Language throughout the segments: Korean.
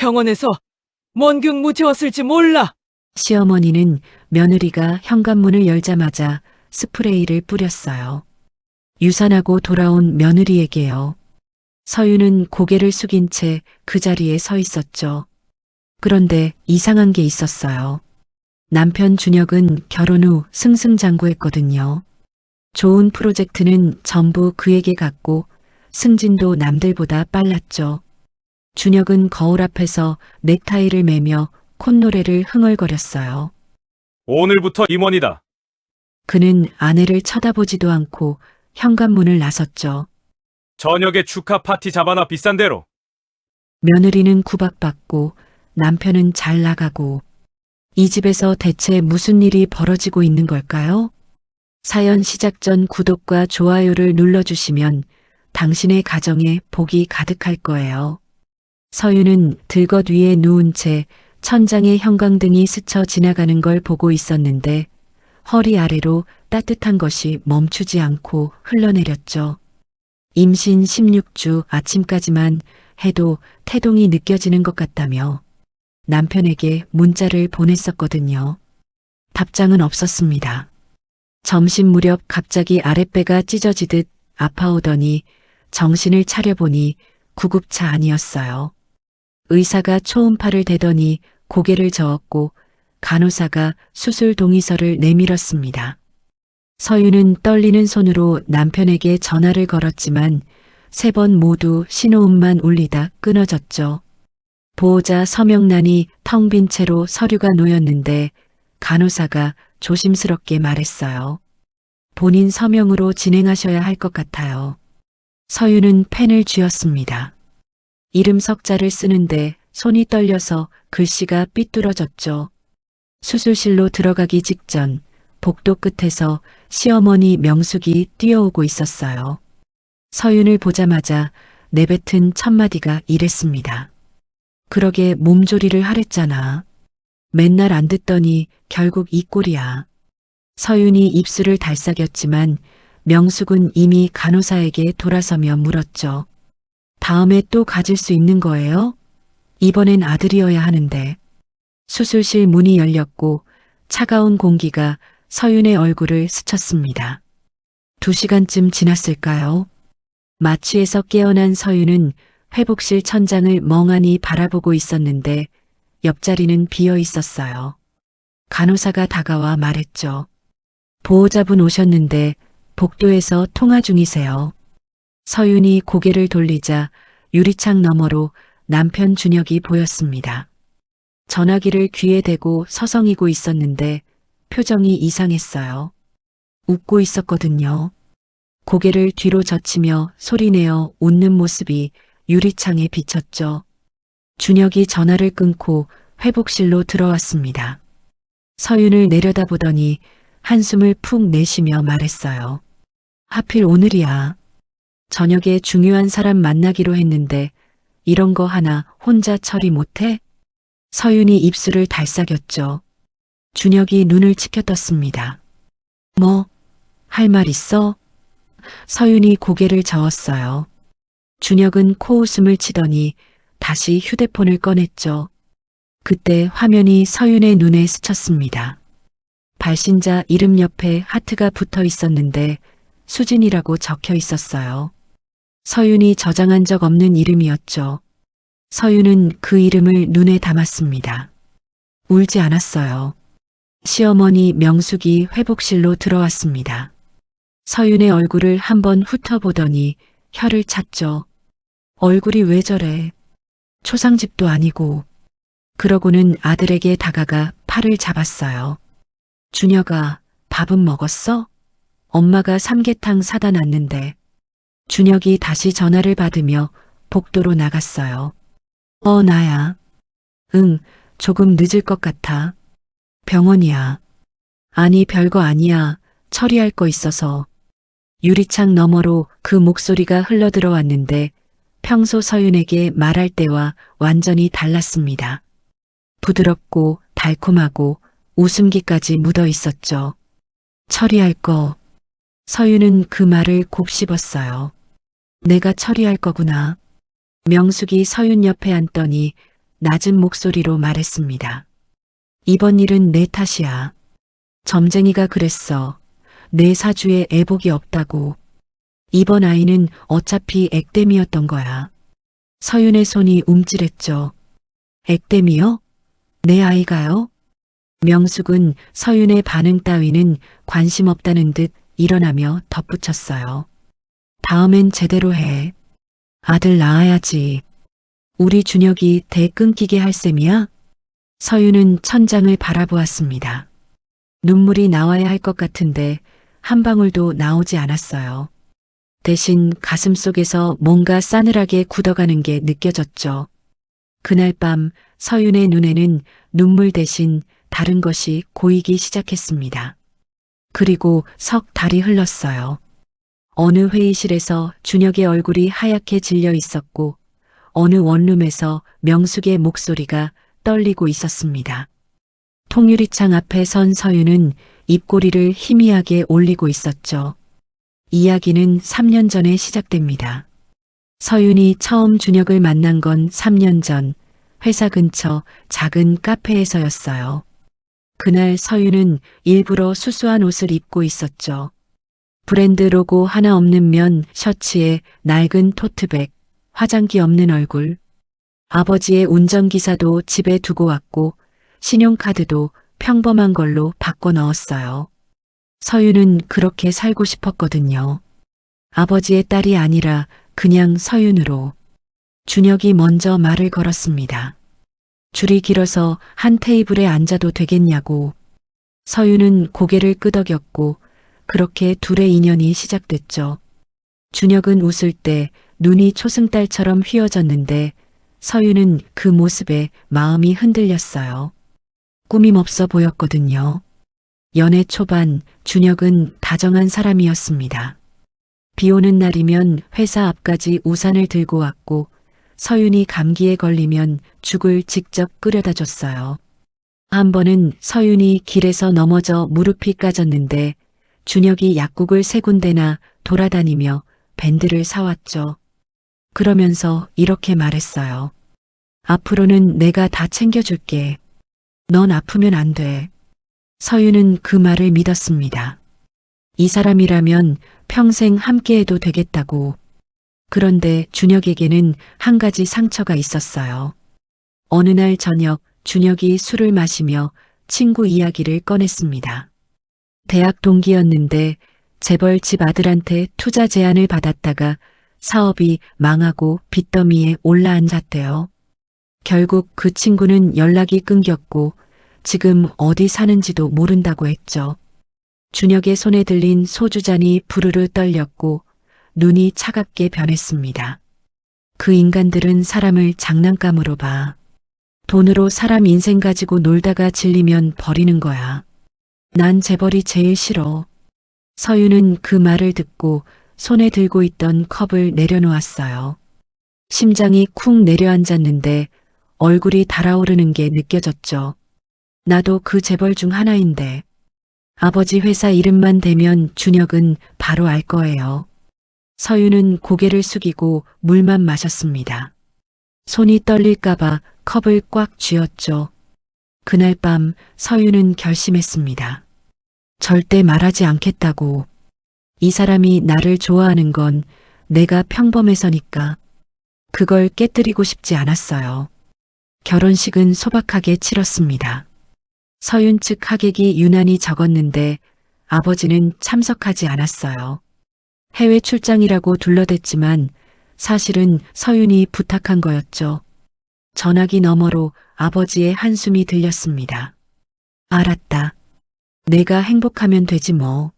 병원에서 뭔균 묻혀왔을지 몰라. 시어머니는 며느리가 현관문을 열자마자 스프레이를 뿌렸어요. 유산하고 돌아온 며느리에게요. 서윤은 고개를 숙인 채 그 자리에 서 있었죠. 그런데 이상한 게 있었어요. 남편 준혁은 결혼 후 승승장구했거든요. 좋은 프로젝트는 전부 그에게 갔고 승진도 남들보다 빨랐죠. 준혁은 거울 앞에서 넥타이를 매며 콧노래를 흥얼거렸어요. 오늘부터 임원이다. 그는 아내를 쳐다보지도 않고 현관문을 나섰죠. 저녁에 축하 파티 잡아놔 비싼 대로. 며느리는 구박받고 남편은 잘 나가고 이 집에서 대체 무슨 일이 벌어지고 있는 걸까요? 사연 시작 전 구독과 좋아요를 눌러주시면 당신의 가정에 복이 가득할 거예요. 서윤은 들것 위에 누운 채 천장에 형광등이 스쳐 지나가는 걸 보고 있었는데 허리 아래로 따뜻한 것이 멈추지 않고 흘러내렸죠. 임신 16주 아침까지만 해도 태동이 느껴지는 것 같다며 남편에게 문자를 보냈었거든요. 답장은 없었습니다. 점심 무렵 갑자기 아랫배가 찢어지듯 아파오더니 정신을 차려보니 구급차 아니었어요. 의사가 초음파를 대더니 고개를 저었고 간호사가 수술 동의서를 내밀었습니다. 서윤은 떨리는 손으로 남편에게 전화를 걸었지만 3번 모두 신호음만 울리다 끊어졌죠. 보호자 서명란이 텅 빈 채로 서류가 놓였는데 간호사가 조심스럽게 말했어요. 본인 서명으로 진행하셔야 할 것 같아요. 서윤은 펜을 쥐었습니다. 이름 석자를 쓰는데 손이 떨려서 글씨가 삐뚤어졌죠. 수술실로 들어가기 직전 복도 끝에서 시어머니 명숙이 뛰어오고 있었어요. 서윤을 보자마자 내뱉은 첫마디가 이랬습니다. 그러게 몸조리를 하랬잖아. 맨날 안 듣더니 결국 이 꼴이야. 서윤이 입술을 달싹였지만 명숙은 이미 간호사에게 돌아서며 물었죠. 다음에 또 가질 수 있는 거예요? 이번엔 아들이어야 하는데. 수술실 문이 열렸고 차가운 공기가 서윤의 얼굴을 스쳤습니다. 2시간쯤 지났을까요? 마취에서 깨어난 서윤은 회복실 천장을 멍하니 바라보고 있었는데 옆자리는 비어 있었어요. 간호사가 다가와 말했죠. 보호자분 오셨는데 복도에서 통화 중이세요. 서윤이 고개를 돌리자 유리창 너머로 남편 준혁이 보였습니다. 전화기를 귀에 대고 서성이고 있었는데 표정이 이상했어요. 웃고 있었거든요. 고개를 뒤로 젖히며 소리내어 웃는 모습이 유리창에 비쳤죠. 준혁이 전화를 끊고 회복실로 들어왔습니다. 서윤을 내려다보더니 한숨을 푹 내쉬며 말했어요. 하필 오늘이야. 저녁에 중요한 사람 만나기로 했는데 이런 거 하나 혼자 처리 못해? 서윤이 입술을 달싹였죠. 준혁이 눈을 치켜떴습니다. 뭐, 할 말 있어? 서윤이 고개를 저었어요. 준혁은 코웃음을 치더니 다시 휴대폰을 꺼냈죠. 그때 화면이 서윤의 눈에 스쳤습니다. 발신자 이름 옆에 하트가 붙어 있었는데 수진이라고 적혀 있었어요. 서윤이 저장한 적 없는 이름이었죠. 서윤은 그 이름을 눈에 담았습니다. 울지 않았어요. 시어머니 명숙이 회복실로 들어왔습니다. 서윤의 얼굴을 한번 훑어보더니 혀를 찼죠. 얼굴이 왜 저래? 초상집도 아니고. 그러고는 아들에게 다가가 팔을 잡았어요. 준혁아, 밥은 먹었어? 엄마가 삼계탕 사다 놨는데. 준혁이 다시 전화를 받으며 복도로 나갔어요. 나야. 응, 조금 늦을 것 같아. 병원이야. 아니, 별거 아니야. 처리할 거 있어서. 유리창 너머로 그 목소리가 흘러들어왔는데 평소 서윤에게 말할 때와 완전히 달랐습니다. 부드럽고 달콤하고 웃음기까지 묻어 있었죠. 처리할 거. 서윤은 그 말을 곱씹었어요. 내가 처리할 거구나. 명숙이 서윤 옆에 앉더니 낮은 목소리로 말했습니다. 이번 일은 내 탓이야. 점쟁이가 그랬어. 내 사주에 애복이 없다고. 이번 아이는 어차피 액땜이었던 거야. 서윤의 손이 움찔했죠. 액땜이요? 내 아이가요? 명숙은 서윤의 반응 따위는 관심 없다는 듯 일어나며 덧붙였어요. 다음엔 제대로 해. 아들 낳아야지. 우리 준혁이 대 끊기게 할 셈이야? 서윤은 천장을 바라보았습니다. 눈물이 나와야 할 것 같은데 한 방울도 나오지 않았어요. 대신 가슴 속에서 뭔가 싸늘하게 굳어가는 게 느껴졌죠. 그날 밤 서윤의 눈에는 눈물 대신 다른 것이 고이기 시작했습니다. 그리고 석 달이 흘렀어요. 어느 회의실에서 준혁의 얼굴이 하얗게 질려 있었고 어느 원룸에서 명숙의 목소리가 떨리고 있었습니다. 통유리창 앞에 선 서윤은 입꼬리를 희미하게 올리고 있었죠. 이야기는 3년 전에 시작됩니다. 서윤이 처음 준혁을 만난 건 3년 전 회사 근처 작은 카페에서였어요. 그날 서윤은 일부러 수수한 옷을 입고 있었죠. 브랜드 로고 하나 없는 면 셔츠에 낡은 토트백, 화장기 없는 얼굴. 아버지의 운전기사도 집에 두고 왔고 신용카드도 평범한 걸로 바꿔 넣었어요. 서윤은 그렇게 살고 싶었거든요. 아버지의 딸이 아니라 그냥 서윤으로. 준혁이 먼저 말을 걸었습니다. 줄이 길어서 한 테이블에 앉아도 되겠냐고. 서윤은 고개를 끄덕였고 그렇게 둘의 인연이 시작됐죠. 준혁은 웃을 때 눈이 초승달처럼 휘어졌는데 서윤은 그 모습에 마음이 흔들렸어요. 꾸밈없어 보였거든요. 연애 초반 준혁은 다정한 사람이었습니다. 비 오는 날이면 회사 앞까지 우산을 들고 왔고 서윤이 감기에 걸리면 죽을 직접 끓여다 줬어요. 한 번은 서윤이 길에서 넘어져 무릎이 까졌는데 준혁이 약국을 3군데나 돌아다니며 밴드를 사왔죠. 그러면서 이렇게 말했어요. 앞으로는 내가 다 챙겨줄게. 넌 아프면 안 돼. 서윤은 그 말을 믿었습니다. 이 사람이라면 평생 함께해도 되겠다고. 그런데 준혁에게는 한 가지 상처가 있었어요. 어느 날 저녁 준혁이 술을 마시며 친구 이야기를 꺼냈습니다. 대학 동기였는데 재벌집 아들한테 투자 제안을 받았다가 사업이 망하고 빚더미에 올라앉았대요. 결국 그 친구는 연락이 끊겼고 지금 어디 사는지도 모른다고 했죠. 준혁의 손에 들린 소주잔이 부르르 떨렸고 눈이 차갑게 변했습니다. 그 인간들은 사람을 장난감으로 봐. 돈으로 사람 인생 가지고 놀다가 질리면 버리는 거야. 난 재벌이 제일 싫어. 서윤은 그 말을 듣고 손에 들고 있던 컵을 내려놓았어요. 심장이 쿵 내려앉았는데 얼굴이 달아오르는 게 느껴졌죠. 나도 그 재벌 중 하나인데. 아버지 회사 이름만 대면 준혁은 바로 알 거예요. 서윤은 고개를 숙이고 물만 마셨습니다. 손이 떨릴까봐 컵을 꽉 쥐었죠. 그날 밤 서윤은 결심했습니다. 절대 말하지 않겠다고. 이 사람이 나를 좋아하는 건 내가 평범해서니까. 그걸 깨뜨리고 싶지 않았어요. 결혼식은 소박하게 치렀습니다. 서윤 측 하객이 유난히 적었는데 아버지는 참석하지 않았어요. 해외 출장이라고 둘러댔지만 사실은 서윤이 부탁한 거였죠. 전화기 너머로 아버지의 한숨이 들렸습니다. 알았다. 내가 행복하면 되지 뭐.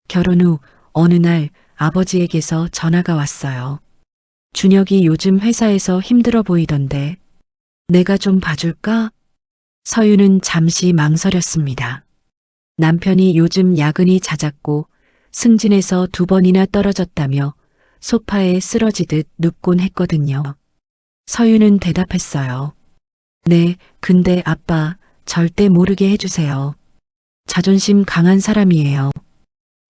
결혼 후 어느 날 아버지에게서 전화가 왔어요. 준혁이 요즘 회사에서 힘들어 보이던데 내가 좀 봐줄까? 서윤은 잠시 망설였습니다. 남편이 요즘 야근이 잦았고 승진해서 2번이나 떨어졌다며 소파에 쓰러지듯 눕곤 했거든요. 서윤은 대답했어요. 네, 근데 아빠 절대 모르게 해주세요. 자존심 강한 사람이에요.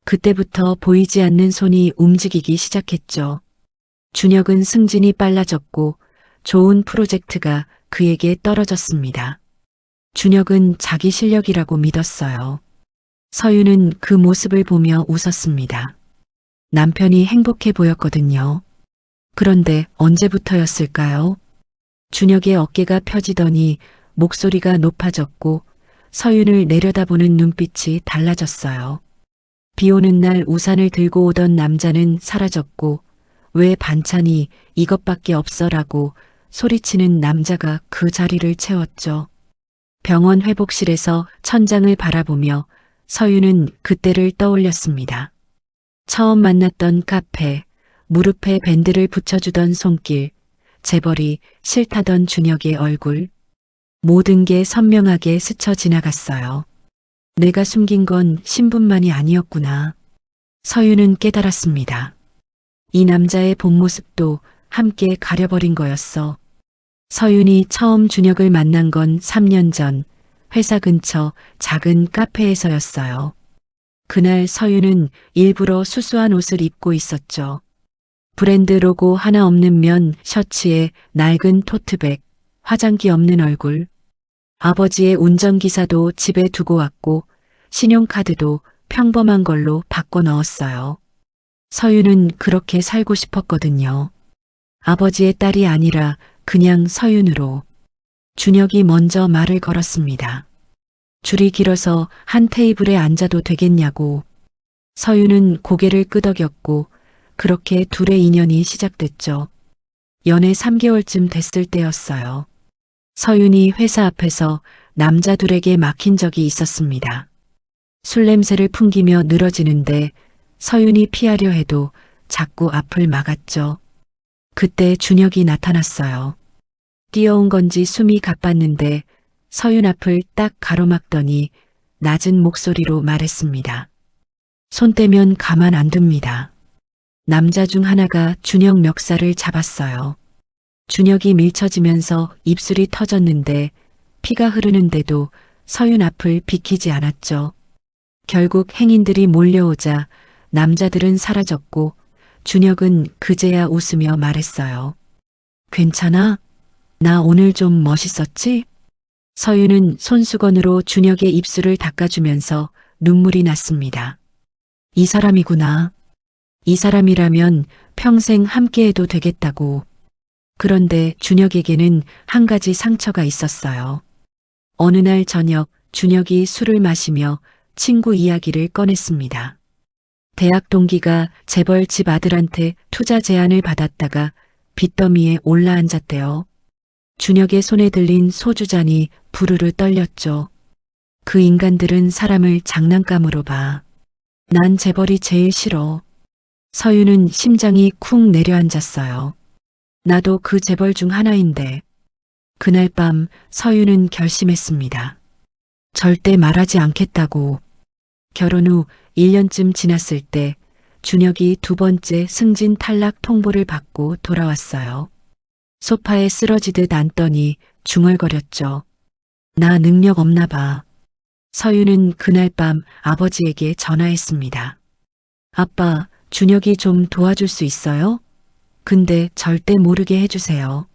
그때부터 보이지 않는 손이 움직이기 시작했죠. 준혁은 승진이 빨라졌고 좋은 프로젝트가 그에게 떨어졌습니다. 준혁은 자기 실력이라고 믿었어요. 서윤은 그 모습을 보며 웃었습니다. 남편이 행복해 보였거든요. 그런데 언제부터였을까요? 준혁의 어깨가 펴지더니 목소리가 높아졌고 서윤을 내려다보는 눈빛이 달라졌어요. 비 오는 날 우산을 들고 오던 남자는 사라졌고 왜 반찬이 이것밖에 없어라고 소리치는 남자가 그 자리를 채웠죠. 병원 회복실에서 천장을 바라보며 서윤은 그때를 떠올렸습니다. 처음 만났던 카페, 무릎에 밴드를 붙여주던 손길, 재벌이 싫다던 준혁의 얼굴, 모든 게 선명하게 스쳐 지나갔어요. 내가 숨긴 건 신분만이 아니었구나. 서윤은 깨달았습니다. 이 남자의 본 모습도 함께 가려버린 거였어. 서윤이 처음 준혁을 만난 건 3년 전 회사 근처 작은 카페에서였어요. 그날 서윤은 일부러 수수한 옷을 입고 있었죠. 브랜드 로고 하나 없는 면 셔츠에 낡은 토트백, 화장기 없는 얼굴. 아버지의 운전기사도 집에 두고 왔고 신용카드도 평범한 걸로 바꿔 넣었어요. 서윤은 그렇게 살고 싶었거든요. 아버지의 딸이 아니라 그냥 서윤으로. 준혁이 먼저 말을 걸었습니다. 줄이 길어서 한 테이블에 앉아도 되겠냐고. 서윤은 고개를 끄덕였고 그렇게 둘의 인연이 시작됐죠. 연애 3개월쯤 됐을 때였어요. 서윤이 회사 앞에서 남자들에게 막힌 적이 있었습니다. 술 냄새를 풍기며 늘어지는데 서윤이 피하려 해도 자꾸 앞을 막았죠. 그때 준혁이 나타났어요. 뛰어온 건지 숨이 가빴는데 서윤 앞을 딱 가로막더니 낮은 목소리로 말했습니다. 손 떼면 가만 안 둡니다. 남자 중 하나가 준혁 멱살을 잡았어요. 준혁이 밀쳐지면서 입술이 터졌는데 피가 흐르는데도 서윤 앞을 비키지 않았죠. 결국 행인들이 몰려오자 남자들은 사라졌고 준혁은 그제야 웃으며 말했어요. 괜찮아? 나 오늘 좀 멋있었지? 서윤은 손수건으로 준혁의 입술을 닦아주면서 눈물이 났습니다. 이 사람이구나. 이 사람이라면 평생 함께해도 되겠다고. 그런데 준혁에게는 한 가지 상처가 있었어요. 어느 날 저녁 준혁이 술을 마시며 친구 이야기를 꺼냈습니다. 대학 동기가 재벌 집 아들한테 투자 제안을 받았다가 빚더미에 올라앉았대요. 준혁의 손에 들린 소주잔이 부르르 떨렸죠. 그 인간들은 사람을 장난감으로 봐. 난 재벌이 제일 싫어. 서윤은 심장이 쿵 내려앉았어요. 나도 그 재벌 중 하나인데. 그날 밤 서윤은 결심했습니다. 절대 말하지 않겠다고. 결혼 후 1년쯤 지났을 때 준혁이 두 번째 승진 탈락 통보를 받고 돌아왔어요. 소파에 쓰러지듯 앉더니 중얼거렸죠. 나 능력 없나 봐. 서윤은 그날 밤 아버지에게 전화했습니다. 아빠, 준혁이 좀 도와줄 수 있어요? 근데 절대 모르게 해주세요.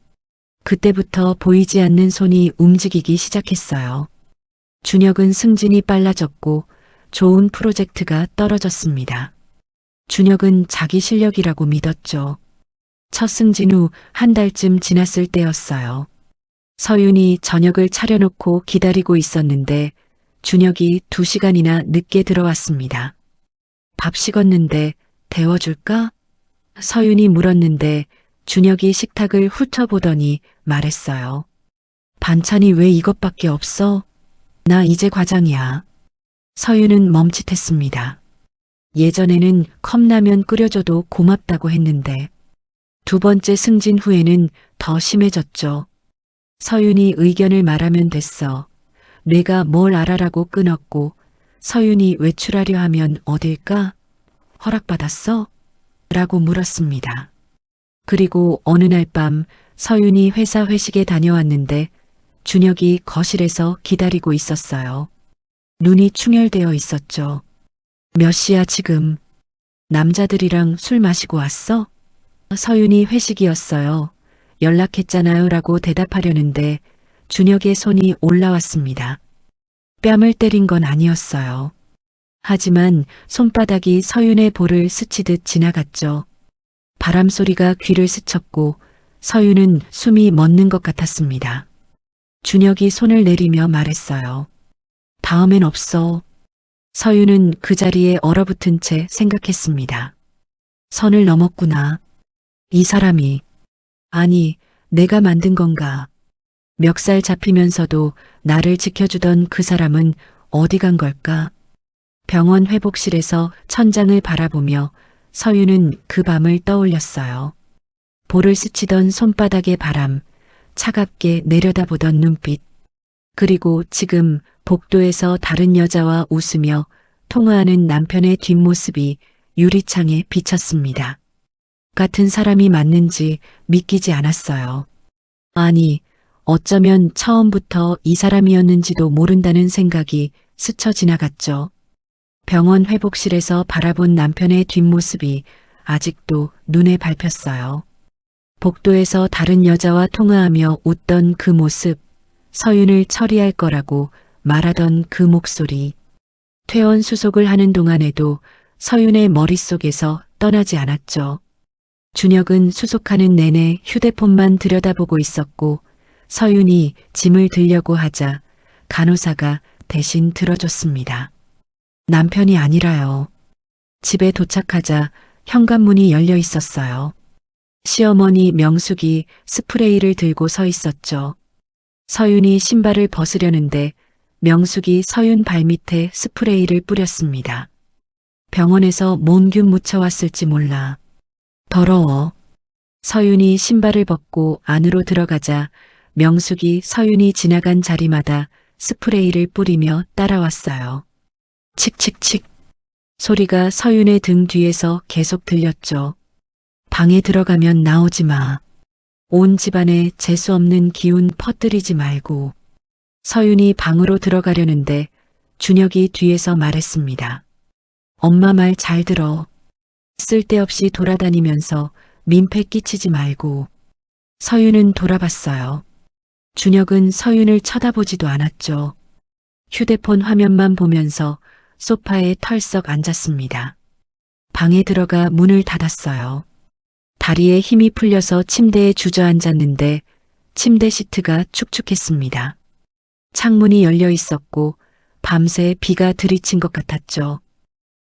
그때부터 보이지 않는 손이 움직이기 시작했어요. 준혁은 승진이 빨라졌고 좋은 프로젝트가 떨어졌습니다. 준혁은 자기 실력이라고 믿었죠. 첫 승진 후 한 달쯤 지났을 때였어요. 서윤이 저녁을 차려놓고 기다리고 있었는데 준혁이 2시간이나 늦게 들어왔습니다. 밥 식었는데 데워줄까? 서윤이 물었는데 준혁이 식탁을 훑어보더니 말했어요. 반찬이 왜 이것밖에 없어? 나 이제 과장이야. 서윤은 멈칫했습니다. 예전에는 컵라면 끓여줘도 고맙다고 했는데 두 번째 승진 후에는 더 심해졌죠. 서윤이 의견을 말하면 됐어. 내가 뭘 알아라고 끊었고 서윤이 외출하려 하면 어딜까? 허락받았어? 라고 물었습니다. 그리고 어느 날 밤 서윤이 회사 회식에 다녀왔는데 준혁이 거실에서 기다리고 있었어요. 눈이 충혈되어 있었죠. 몇 시야 지금? 남자들이랑 술 마시고 왔어? 서윤이 회식이었어요. 연락했잖아요 라고 대답하려는데 준혁의 손이 올라왔습니다. 뺨을 때린 건 아니었어요. 하지만 손바닥이 서윤의 볼을 스치듯 지나갔죠. 바람 소리가 귀를 스쳤고 서윤은 숨이 멎는 것 같았습니다. 준혁이 손을 내리며 말했어요. 다음엔 없어. 서윤은 그 자리에 얼어붙은 채 생각했습니다. 선을 넘었구나. 이 사람이, 아니, 내가 만든 건가. 멱살 잡히면서도 나를 지켜주던 그 사람은 어디 간 걸까? 병원 회복실에서 천장을 바라보며 서윤은 그 밤을 떠올렸어요. 볼을 스치던 손바닥의 바람, 차갑게 내려다보던 눈빛, 그리고 지금 복도에서 다른 여자와 웃으며 통화하는 남편의 뒷모습이 유리창에 비쳤습니다. 같은 사람이 맞는지 믿기지 않았어요. 아니, 어쩌면 처음부터 이 사람이었는지도 모른다는 생각이 스쳐 지나갔죠. 병원 회복실에서 바라본 남편의 뒷모습이 아직도 눈에 밟혔어요. 복도에서 다른 여자와 통화하며 웃던 그 모습, 서윤을 처리할 거라고 말하던 그 목소리. 퇴원 수속을 하는 동안에도 서윤의 머릿속에서 떠나지 않았죠. 준혁은 수속하는 내내 휴대폰만 들여다보고 있었고 서윤이 짐을 들려고 하자 간호사가 대신 들어줬습니다. 남편이 아니라요. 집에 도착하자 현관문이 열려 있었어요. 시어머니 명숙이 스프레이를 들고 서 있었죠. 서윤이 신발을 벗으려는데 명숙이 서윤 발밑에 스프레이를 뿌렸습니다. 병원에서 몬균 묻혀왔을지 몰라. 더러워. 서윤이 신발을 벗고 안으로 들어가자 명숙이 서윤이 지나간 자리마다 스프레이를 뿌리며 따라왔어요. 칙칙칙. 소리가 서윤의 등 뒤에서 계속 들렸죠. 방에 들어가면 나오지 마. 온 집안에 재수 없는 기운 퍼뜨리지 말고. 서윤이 방으로 들어가려는데 준혁이 뒤에서 말했습니다. 엄마 말 잘 들어. 쓸데없이 돌아다니면서 민폐 끼치지 말고. 서윤은 돌아봤어요. 준혁은 서윤을 쳐다보지도 않았죠. 휴대폰 화면만 보면서 소파에 털썩 앉았습니다. 방에 들어가 문을 닫았어요. 다리에 힘이 풀려서 침대에 주저앉았는데 침대 시트가 축축했습니다. 창문이 열려 있었고 밤새 비가 들이친 것 같았죠.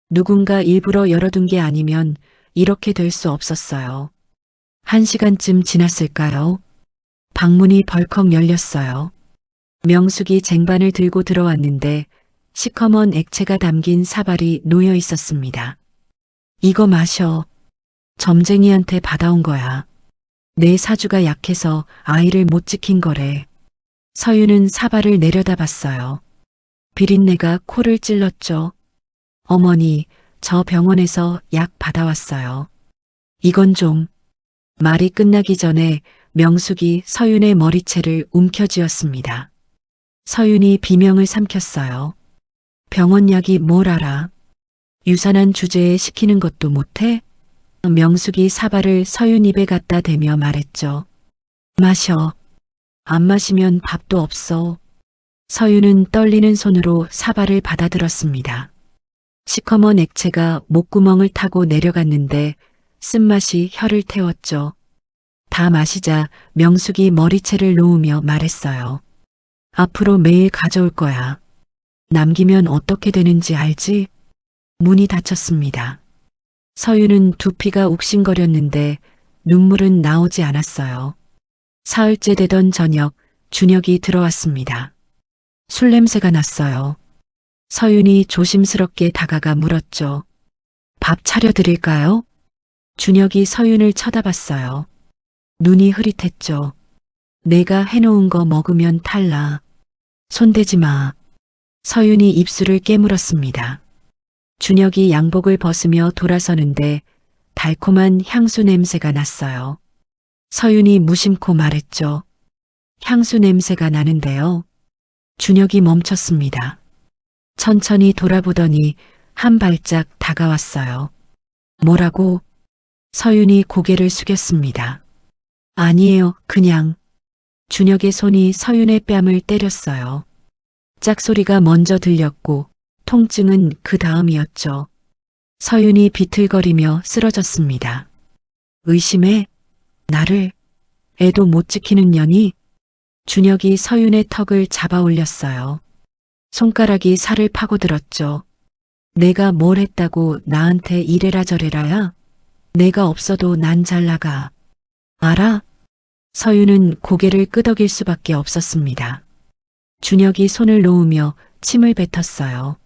누군가 일부러 열어둔 게 아니면 이렇게 될 수 없었어요. 1시간쯤 지났을까요? 방문이 벌컥 열렸어요. 명숙이 쟁반을 들고 들어왔는데 시커먼 액체가 담긴 사발이 놓여 있었습니다. 이거 마셔. 점쟁이한테 받아온 거야. 내 사주가 약해서 아이를 못 지킨 거래. 서윤은 사발을 내려다봤어요. 비린내가 코를 찔렀죠. 어머니, 저 병원에서 약 받아왔어요. 이건 좀. 말이 끝나기 전에 명숙이 서윤의 머리채를 움켜쥐었습니다. 서윤이 비명을 삼켰어요. 병원 약이 뭘 알아? 유산한 주제에 시키는 것도 못해? 명숙이 사발을 서윤 입에 갖다 대며 말했죠. 마셔. 안 마시면 밥도 없어. 서윤은 떨리는 손으로 사발을 받아들었습니다. 시커먼 액체가 목구멍을 타고 내려갔는데 쓴맛이 혀를 태웠죠. 다 마시자 명숙이 머리채를 놓으며 말했어요. 앞으로 매일 가져올 거야. 남기면 어떻게 되는지 알지? 문이 닫혔습니다. 서윤은 두피가 욱신거렸는데 눈물은 나오지 않았어요. 사흘째 되던 저녁, 준혁이 들어왔습니다. 술 냄새가 났어요. 서윤이 조심스럽게 다가가 물었죠. 밥 차려드릴까요? 준혁이 서윤을 쳐다봤어요. 눈이 흐릿했죠. 내가 해놓은 거 먹으면 탈라. 손대지 마. 서윤이 입술을 깨물었습니다. 준혁이 양복을 벗으며 돌아서는데 달콤한 향수 냄새가 났어요. 서윤이 무심코 말했죠. 향수 냄새가 나는데요. 준혁이 멈췄습니다. 천천히 돌아보더니 한 발짝 다가왔어요. 뭐라고? 서윤이 고개를 숙였습니다. 아니에요, 그냥. 준혁의 손이 서윤의 뺨을 때렸어요. 짝소리가 먼저 들렸고 통증은 그 다음이었죠. 서윤이 비틀거리며 쓰러졌습니다. 의심해? 나를? 애도 못 지키는 년이? 준혁이 서윤의 턱을 잡아 올렸어요. 손가락이 살을 파고들었죠. 내가 뭘 했다고 나한테 이래라 저래라야? 내가 없어도 난 잘 나가. 알아? 서윤은 고개를 끄덕일 수밖에 없었습니다. 준혁이 손을 놓으며 침을 뱉었어요.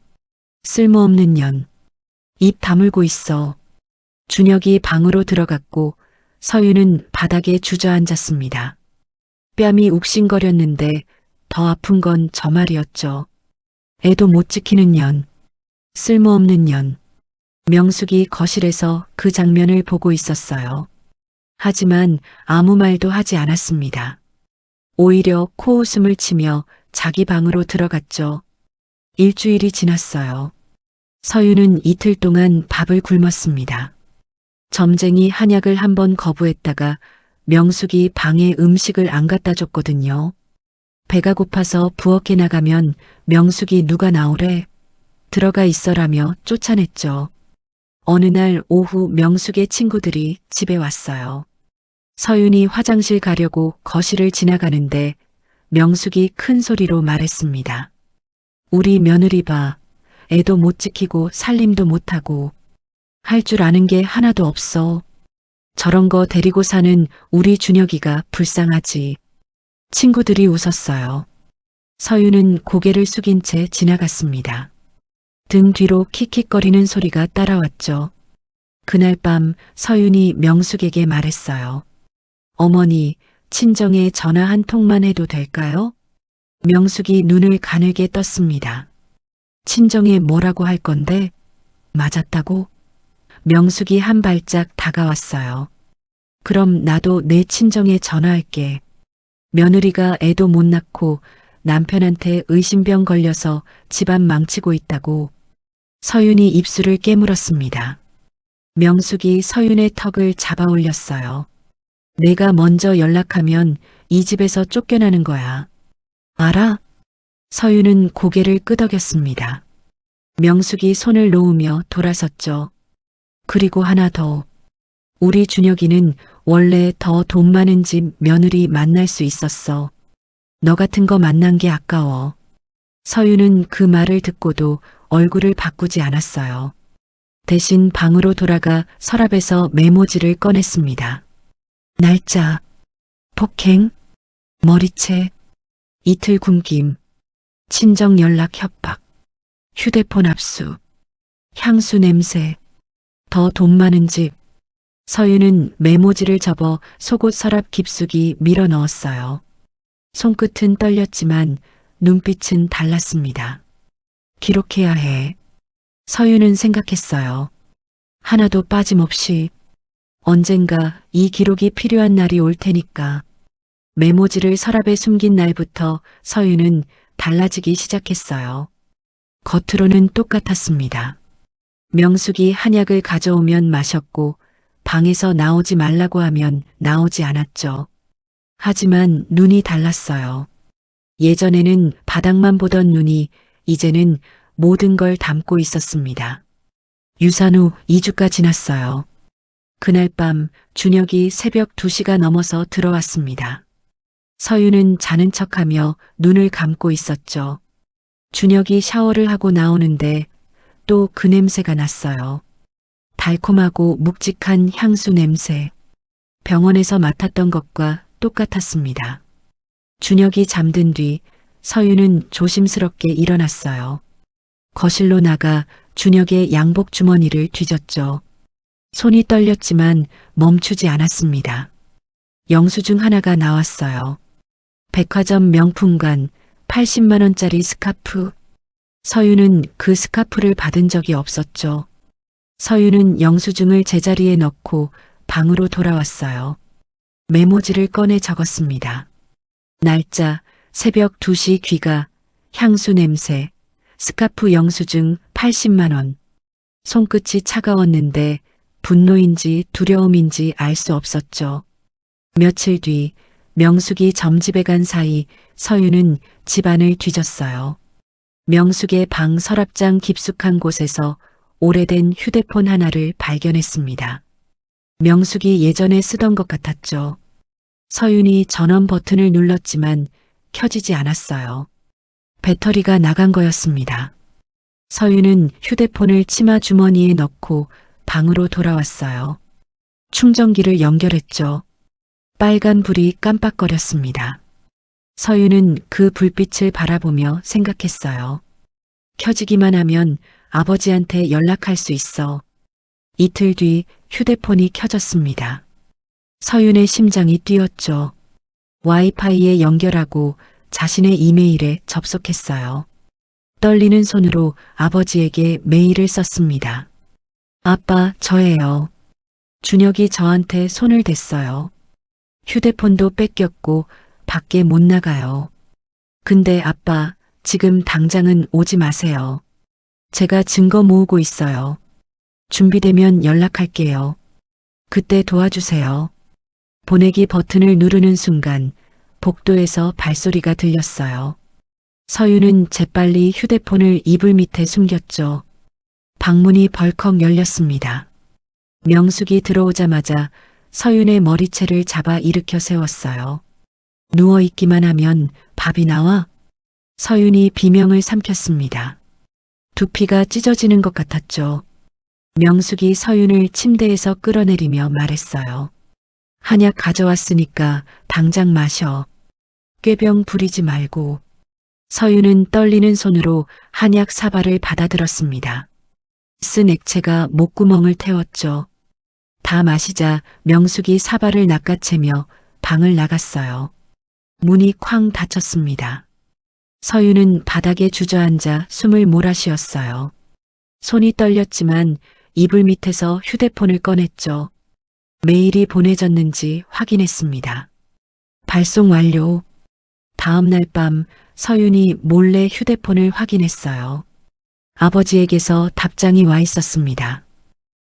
쓸모없는 년. 입 다물고 있어. 준혁이 방으로 들어갔고 서윤은 바닥에 주저앉았습니다. 뺨이 욱신거렸는데 더 아픈 건 저 말이었죠. 애도 못 지키는 년. 쓸모없는 년. 명숙이 거실에서 그 장면을 보고 있었어요. 하지만 아무 말도 하지 않았습니다. 오히려 코웃음을 치며 자기 방으로 들어갔죠. 일주일이 지났어요. 서윤은 이틀 동안 밥을 굶었습니다. 점쟁이 한약을 한번 거부했다가 명숙이 방에 음식을 안 갖다 줬거든요. 배가 고파서 부엌에 나가면 명숙이 누가 나오래? 들어가 있어라며 쫓아냈죠. 어느 날 오후 명숙의 친구들이 집에 왔어요. 서윤이 화장실 가려고 거실을 지나가는데 명숙이 큰 소리로 말했습니다. 우리 며느리 봐. 애도 못 지키고 살림도 못하고 할 줄 아는 게 하나도 없어. 저런 거 데리고 사는 우리 준혁이가 불쌍하지. 친구들이 웃었어요. 서윤은 고개를 숙인 채 지나갔습니다. 등 뒤로 킥킥거리는 소리가 따라왔죠. 그날 밤 서윤이 명숙에게 말했어요. 어머니, 친정에 전화 한 통만 해도 될까요? 명숙이 눈을 가늘게 떴습니다. 친정에 뭐라고 할 건데? 맞았다고? 명숙이 한 발짝 다가왔어요. 그럼 나도 내 친정에 전화할게. 며느리가 애도 못 낳고 남편한테 의심병 걸려서 집안 망치고 있다고. 서윤이 입술을 깨물었습니다. 명숙이 서윤의 턱을 잡아 올렸어요. 내가 먼저 연락하면 이 집에서 쫓겨나는 거야. 알아? 서윤은 고개를 끄덕였습니다. 명숙이 손을 놓으며 돌아섰죠. 그리고 하나 더. 우리 준혁이는 원래 더 돈 많은 집 며느리 만날 수 있었어. 너 같은 거 만난 게 아까워. 서윤은 그 말을 듣고도 얼굴을 바꾸지 않았어요. 대신 방으로 돌아가 서랍에서 메모지를 꺼냈습니다. 날짜, 폭행, 머리채, 이틀 굶김, 친정 연락 협박, 휴대폰 압수, 향수 냄새, 더 돈 많은 집. 서윤은 메모지를 접어 속옷 서랍 깊숙이 밀어 넣었어요. 손끝은 떨렸지만 눈빛은 달랐습니다. 기록해야 해. 서윤은 생각했어요. 하나도 빠짐없이. 언젠가 이 기록이 필요한 날이 올 테니까. 메모지를 서랍에 숨긴 날부터 서윤은 달라지기 시작했어요. 겉으로는 똑같았습니다. 명숙이 한약을 가져오면 마셨고 방에서 나오지 말라고 하면 나오지 않았죠. 하지만 눈이 달랐어요. 예전에는 바닥만 보던 눈이 이제는 모든 걸 담고 있었습니다. 유산 후 2주가 지났어요. 그날 밤 준혁이 새벽 2시가 넘어서 들어왔습니다. 서윤은 자는 척하며 눈을 감고 있었죠. 준혁이 샤워를 하고 나오는데 또 그 냄새가 났어요. 달콤하고 묵직한 향수 냄새. 병원에서 맡았던 것과 똑같았습니다. 준혁이 잠든 뒤 서윤은 조심스럽게 일어났어요. 거실로 나가 준혁의 양복 주머니를 뒤졌죠. 손이 떨렸지만 멈추지 않았습니다. 영수증 하나가 나왔어요. 백화점 명품관 80만 원짜리 스카프. 서윤은 그 스카프를 받은 적이 없었죠. 서윤은 영수증을 제자리에 넣고 방으로 돌아왔어요. 메모지를 꺼내 적었습니다. 날짜, 새벽 2시 귀가, 향수 냄새, 스카프 영수증 80만 원. 손끝이 차가웠는데 분노인지 두려움인지 알 수 없었죠. 며칠 뒤 명숙이 점집에 간 사이 서윤은 집안을 뒤졌어요. 명숙의 방 서랍장 깊숙한 곳에서 오래된 휴대폰 하나를 발견했습니다. 명숙이 예전에 쓰던 것 같았죠. 서윤이 전원 버튼을 눌렀지만 켜지지 않았어요. 배터리가 나간 거였습니다. 서윤은 휴대폰을 치마 주머니에 넣고 방으로 돌아왔어요. 충전기를 연결했죠. 빨간 불이 깜빡거렸습니다. 서윤은 그 불빛을 바라보며 생각했어요. 켜지기만 하면 아버지한테 연락할 수 있어. 이틀 뒤 휴대폰이 켜졌습니다. 서윤의 심장이 뛰었죠. 와이파이에 연결하고 자신의 이메일에 접속했어요. 떨리는 손으로 아버지에게 메일을 썼습니다. 아빠, 저예요. 준혁이 저한테 손을 댔어요. 휴대폰도 뺏겼고 밖에 못 나가요. 근데 아빠, 지금 당장은 오지 마세요. 제가 증거 모으고 있어요. 준비되면 연락할게요. 그때 도와주세요. 보내기 버튼을 누르는 순간 복도에서 발소리가 들렸어요. 서윤은 재빨리 휴대폰을 이불 밑에 숨겼죠. 방문이 벌컥 열렸습니다. 명숙이 들어오자마자 서윤의 머리채를 잡아 일으켜 세웠어요. 누워있기만 하면 밥이 나와? 서윤이 비명을 삼켰습니다. 두피가 찢어지는 것 같았죠. 명숙이 서윤을 침대에서 끌어내리며 말했어요. 한약 가져왔으니까 당장 마셔. 꾀병 부리지 말고. 서윤은 떨리는 손으로 한약 사발을 받아들었습니다. 쓴 액체가 목구멍을 태웠죠. 다 마시자 명숙이 사발을 낚아채며 방을 나갔어요. 문이 쾅 닫혔습니다. 서윤은 바닥에 주저앉아 숨을 몰아쉬었어요. 손이 떨렸지만 이불 밑에서 휴대폰을 꺼냈죠. 메일이 보내졌는지 확인했습니다. 발송 완료. 다음 날 밤 서윤이 몰래 휴대폰을 확인했어요. 아버지에게서 답장이 와 있었습니다.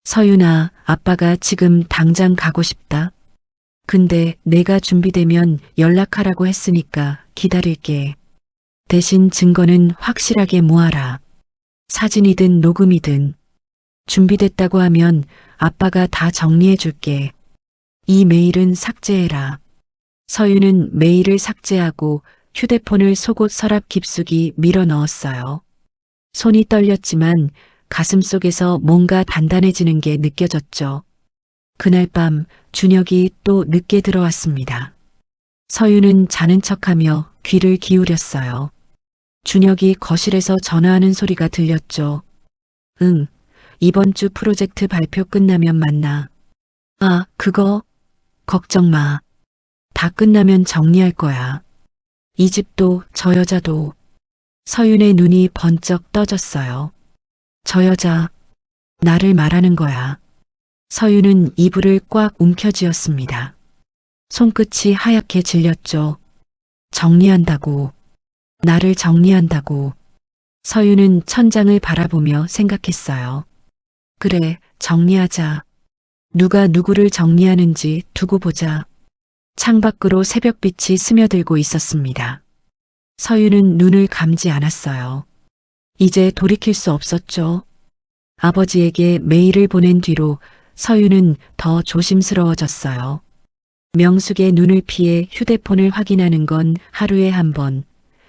서윤아, 아빠가 지금 당장 가고 싶다. 근데 내가 준비되면 연락하라고 했으니까 기다릴게. 대신 증거는 확실하게 모아라. 사진이든 녹음이든. 준비됐다고 하면 아빠가 다 정리해 줄게. 이 메일은 삭제해라. 서윤은 메일을 삭제하고 휴대폰을 속옷 서랍 깊숙이 밀어 넣었어요. 손이 떨렸지만 가슴 속에서 뭔가 단단해지는 게 느껴졌죠. 그날 밤 준혁이 또 늦게 들어왔습니다. 서윤은 자는 척하며 귀를 기울였어요. 준혁이 거실에서 전화하는 소리가 들렸죠. 응, 이번 주 프로젝트 발표 끝나면 만나. 아, 그거? 걱정 마. 다 끝나면 정리할 거야. 이 집도 저 여자도. 서윤의 눈이 번쩍 떠졌어요. 저 여자, 나를 말하는 거야. 서윤은 이불을 꽉 움켜쥐었습니다. 손끝이 하얗게 질렸죠. 정리한다고. 나를 정리한다고. 서윤은 천장을 바라보며 생각했어요. 그래, 정리하자. 누가 누구를 정리하는지 두고 보자. 창밖으로 새벽빛이 스며들고 있었습니다. 서윤은 눈을 감지 않았어요. 이제 돌이킬 수 없었죠. 아버지에게 메일을 보낸 뒤로 서윤은 더 조심스러워졌어요. 명숙의 눈을 피해 휴대폰을 확인하는 건 하루에 한 번,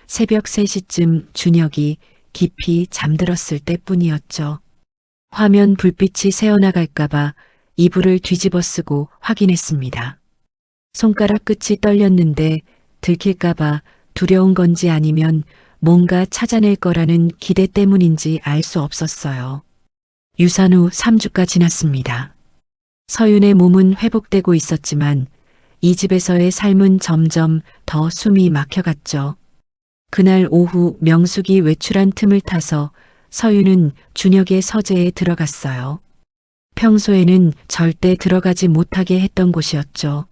새벽 3시쯤 준혁이 깊이 잠들었을 때뿐이었죠. 화면 불빛이 새어나갈까봐 이불을 뒤집어 쓰고 확인했습니다. 손가락 끝이 떨렸는데 들킬까봐 두려운 건지 아니면 뭔가 찾아낼 거라는 기대 때문인지 알 수 없었어요. 유산 후 3주가 지났습니다. 서윤의 몸은 회복되고 있었지만 이 집에서의 삶은 점점 더 숨이 막혀갔죠. 그날 오후 명숙이 외출한 틈을 타서 서윤은 준혁의 서재에 들어갔어요. 평소에는 절대 들어가지 못하게 했던 곳이었죠.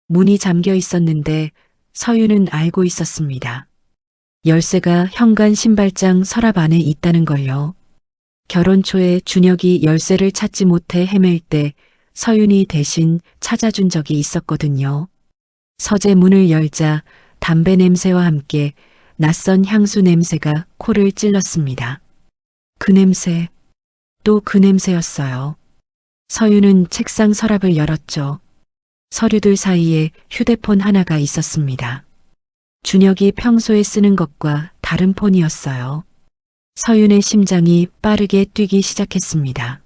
문이 잠겨 있었는데 서윤은 알고 있었습니다. 열쇠가 현관 신발장 서랍 안에 있다는 걸요. 결혼 초에 준혁이 열쇠를 찾지 못해 헤맬 때 서윤이 대신 찾아준 적이 있었거든요. 서재 문을 열자 담배 냄새와 함께 낯선 향수 냄새가 코를 찔렀습니다. 그 냄새, 또 그 냄새였어요. 서윤은 책상 서랍을 열었죠. 서류들 사이에 휴대폰 하나가 있었습니다. 준혁이 평소에 쓰는 것과 다른 폰이었어요. 서윤의 심장이 빠르게 뛰기 시작했습니다.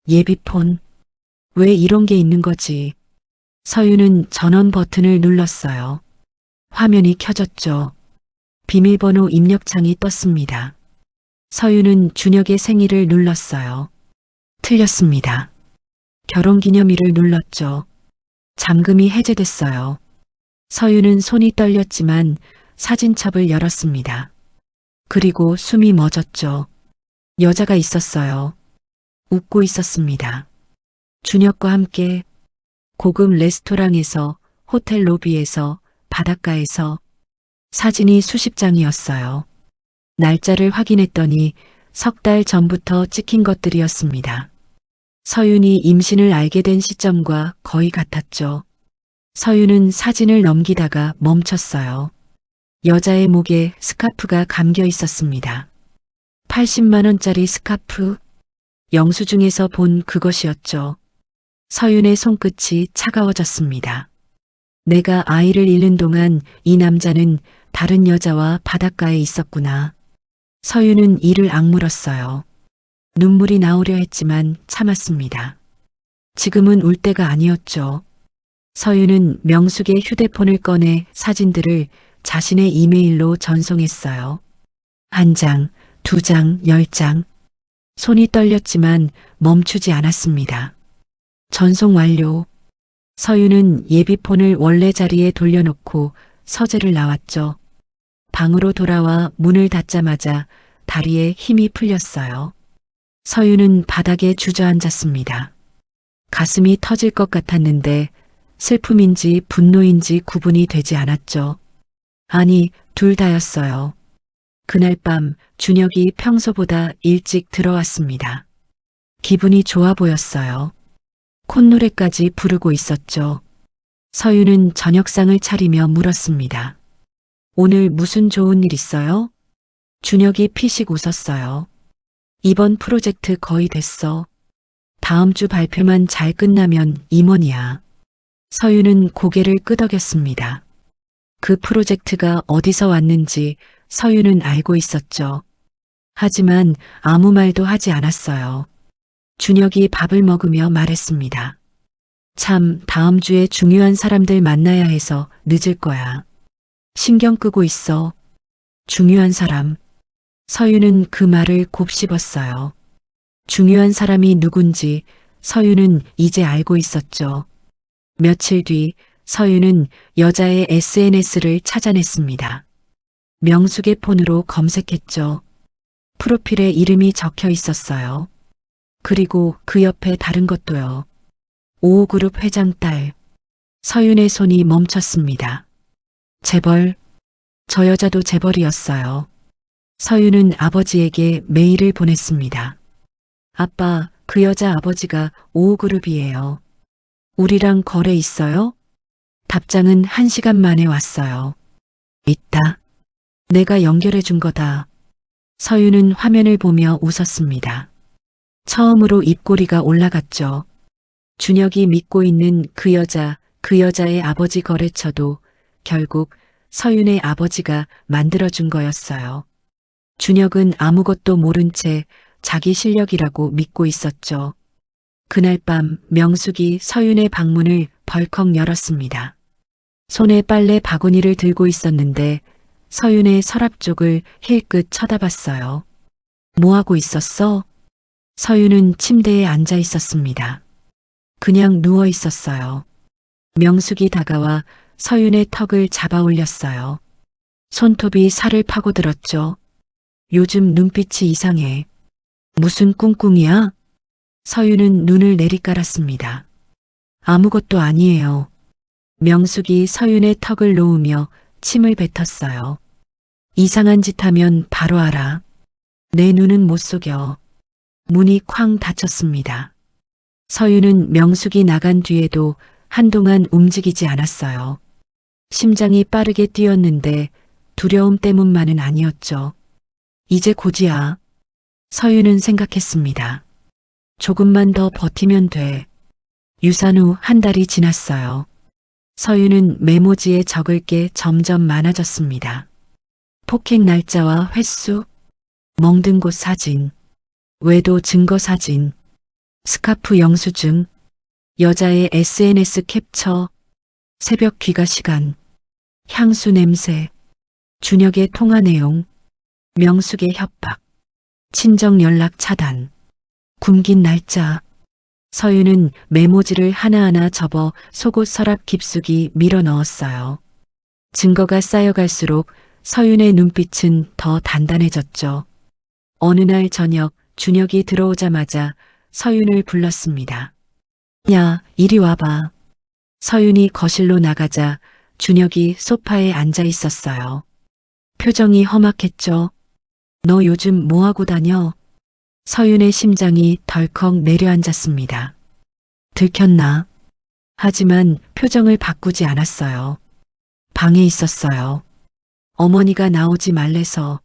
예비폰. 왜 이런 게 있는 거지? 서윤은 전원 버튼을 눌렀어요. 화면이 켜졌죠. 비밀번호 입력창이 떴습니다. 서윤은 준혁의 생일을 눌렀어요. 틀렸습니다. 결혼기념일을 눌렀죠. 잠금이 해제됐어요. 서윤은 손이 떨렸지만 사진첩을 열었습니다. 그리고 숨이 멎었죠. 여자가 있었어요. 웃고 있었습니다. 준혁과 함께 고급 레스토랑에서, 호텔 로비에서, 바닷가에서 사진이 수십 장이었어요. 날짜를 확인했더니 석 달 전부터 찍힌 것들이었습니다. 서윤이 임신을 알게 된 시점과 거의 같았죠. 서윤은 사진을 넘기다가 멈췄어요. 여자의 목에 스카프가 감겨 있었습니다. 80만 원짜리 스카프. 영수증에서 본 그것이었죠. 서윤의 손끝이 차가워졌습니다. 내가 아이를 잃는 동안 이 남자는 다른 여자와 바닷가에 있었구나. 서윤은 이를 악물었어요. 눈물이 나오려 했지만 참았습니다. 지금은 울 때가 아니었죠. 서윤은 명숙의 휴대폰을 꺼내 사진들을 자신의 이메일로 전송했어요. 1장, 2장, 10장. 손이 떨렸지만 멈추지 않았습니다. 전송 완료. 서윤은 예비폰을 원래 자리에 돌려놓고 서재를 나왔죠. 방으로 돌아와 문을 닫자마자 다리에 힘이 풀렸어요. 서윤은 바닥에 주저앉았습니다. 가슴이 터질 것 같았는데 슬픔인지 분노인지 구분이 되지 않았죠. 아니, 둘 다였어요. 그날 밤 준혁이 평소보다 일찍 들어왔습니다. 기분이 좋아 보였어요. 콧노래까지 부르고 있었죠. 서윤은 저녁상을 차리며 물었습니다. 오늘 무슨 좋은 일 있어요? 준혁이 피식 웃었어요. 이번 프로젝트 거의 됐어. 다음 주 발표만 잘 끝나면 임원이야. 서윤은 고개를 끄덕였습니다. 그 프로젝트가 어디서 왔는지 서윤은 알고 있었죠. 하지만 아무 말도 하지 않았어요. 준혁이 밥을 먹으며 말했습니다. 참, 다음 주에 중요한 사람들 만나야 해서 늦을 거야. 신경 끄고 있어. 중요한 사람. 서윤은 그 말을 곱씹었어요. 중요한 사람이 누군지 서윤은 이제 알고 있었죠. 며칠 뒤 서윤은 여자의 SNS를 찾아냈습니다. 명숙의 폰으로 검색했죠. 프로필에 이름이 적혀 있었어요. 그리고 그 옆에 다른 것도요. 55그룹 회장 딸. 서윤의 손이 멈췄습니다. 재벌. 저 여자도 재벌이었어요. 서윤은 아버지에게 메일을 보냈습니다. 아빠, 그 여자 아버지가 55그룹이에요. 우리랑 거래 있어요? 답장은 1시간 만에 왔어요. 있다. 내가 연결해 준 거다. 서윤은 화면을 보며 웃었습니다. 처음으로 입꼬리가 올라갔죠. 준혁이 믿고 있는 그 여자의 아버지 거래처도 결국 서윤의 아버지가 만들어준 거였어요. 준혁은 아무것도 모른 채 자기 실력이라고 믿고 있었죠. 그날 밤 명숙이 서윤의 방문을 벌컥 열었습니다. 손에 빨래 바구니를 들고 있었는데 서윤의 서랍 쪽을 힐끗 쳐다봤어요. 뭐하고 있었어? 서윤은 침대에 앉아 있었습니다. 그냥 누워 있었어요. 명숙이 다가와 서윤의 턱을 잡아 올렸어요. 손톱이 살을 파고들었죠. 요즘 눈빛이 이상해. 무슨 꿍꿍이야? 서윤은 눈을 내리깔았습니다. 아무것도 아니에요. 명숙이 서윤의 턱을 놓으며 침을 뱉었어요. 이상한 짓 하면 바로 알아. 내 눈은 못 속여. 문이 쾅 닫혔습니다. 서윤은 명숙이 나간 뒤에도 한동안 움직이지 않았어요. 심장이 빠르게 뛰었는데 두려움 때문만은 아니었죠. 이제 곧이야. 서윤은 생각했습니다. 조금만 더 버티면 돼. 유산 후 한 달이 지났어요. 서윤은 메모지에 적을 게 점점 많아졌습니다. 폭행 날짜와 횟수, 멍든 곳 사진, 외도 증거 사진, 스카프 영수증, 여자의 SNS 캡처, 새벽 귀가 시간, 향수 냄새, 준혁의 통화 내용, 명숙의 협박, 친정 연락 차단, 굶긴 날짜. 서윤은 메모지를 하나하나 접어 속옷 서랍 깊숙이 밀어 넣었어요. 증거가 쌓여갈수록 서윤의 눈빛은 더 단단해졌죠. 어느 날 저녁 준혁이 들어오자마자 서윤을 불렀습니다. 야, 이리 와봐. 서윤이 거실로 나가자 준혁이 소파에 앉아 있었어요. 표정이 험악했죠. 너 요즘 뭐하고 다녀? 서윤의 심장이 덜컥 내려앉았습니다. 들켰나? 하지만 표정을 바꾸지 않았어요. 방에 있었어요. 어머니가 나오지 말래서.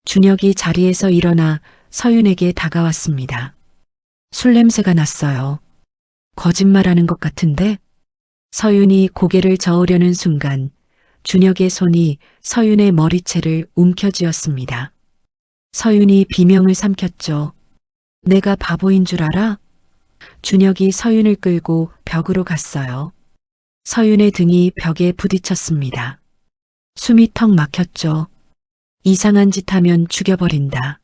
준혁이 자리에서 일어나 서윤에게 다가왔습니다. 술 냄새가 났어요. 거짓말하는 것 같은데? 서윤이 고개를 저으려는 순간 준혁의 손이 서윤의 머리채를 움켜쥐었습니다. 서윤이 비명을 삼켰죠. 내가 바보인 줄 알아? 준혁이 서윤을 끌고 벽으로 갔어요. 서윤의 등이 벽에 부딪혔습니다. 숨이 턱 막혔죠. 이상한 짓 하면 죽여버린다.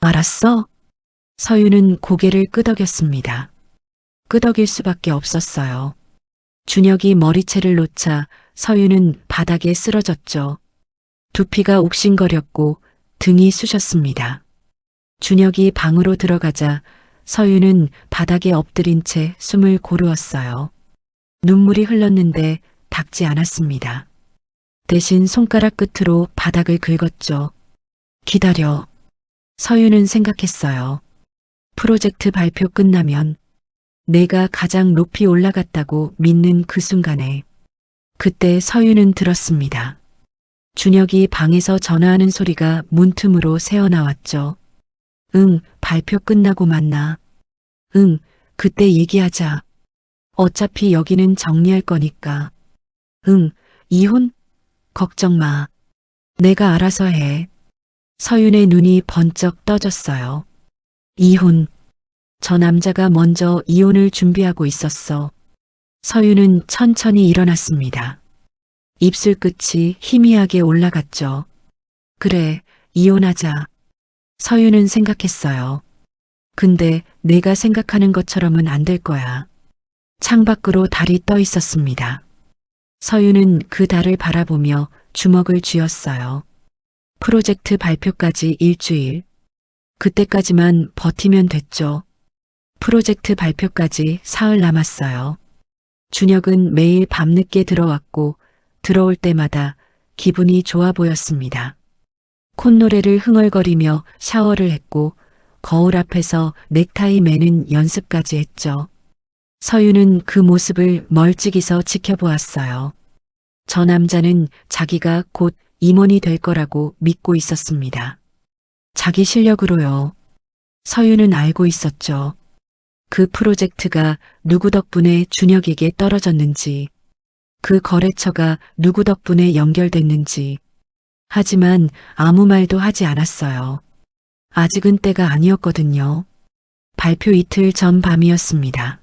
알았어? 서윤은 고개를 끄덕였습니다. 끄덕일 수밖에 없었어요. 준혁이 머리채를 놓자 서윤은 바닥에 쓰러졌죠. 두피가 옥신거렸고 등이 쑤셨습니다. 준혁이 방으로 들어가자 서윤은 바닥에 엎드린 채 숨을 고르었어요. 눈물이 흘렀는데 닦지 않았습니다. 대신 손가락 끝으로 바닥을 긁었죠. 기다려. 서윤은 생각했어요. 프로젝트 발표 끝나면 내가 가장 높이 올라갔다고 믿는 그 순간에 그때 서윤은 들었습니다. 준혁이 방에서 전화하는 소리가 문틈으로 새어나왔죠. 응, 발표 끝나고 만나. 응, 그때 얘기하자. 어차피 여기는 정리할 거니까. 응, 이혼? 걱정 마. 내가 알아서 해. 서윤의 눈이 번쩍 떠졌어요. 이혼. 저 남자가 먼저 이혼을 준비하고 있었어. 서윤은 천천히 일어났습니다. 입술 끝이 희미하게 올라갔죠. 그래, 이혼하자. 서윤은 생각했어요. 근데 내가 생각하는 것처럼은 안 될 거야. 창밖으로 달이 떠 있었습니다. 서윤은 그 달을 바라보며 주먹을 쥐었어요. 프로젝트 발표까지 일주일. 그때까지만 버티면 됐죠. 프로젝트 발표까지 사흘 남았어요. 준혁은 매일 밤늦게 들어왔고 들어올 때마다 기분이 좋아 보였습니다. 콧노래를 흥얼거리며 샤워를 했고 거울 앞에서 넥타이 매는 연습까지 했죠. 서윤은 그 모습을 멀찍이서 지켜보았어요. 저 남자는 자기가 곧 임원이 될 거라고 믿고 있었습니다. 자기 실력으로요. 서윤은 알고 있었죠. 그 프로젝트가 누구 덕분에 준혁에게 떨어졌는지, 그 거래처가 누구 덕분에 연결됐는지. 하지만 아무 말도 하지 않았어요. 아직은 때가 아니었거든요. 발표 이틀 전 밤이었습니다.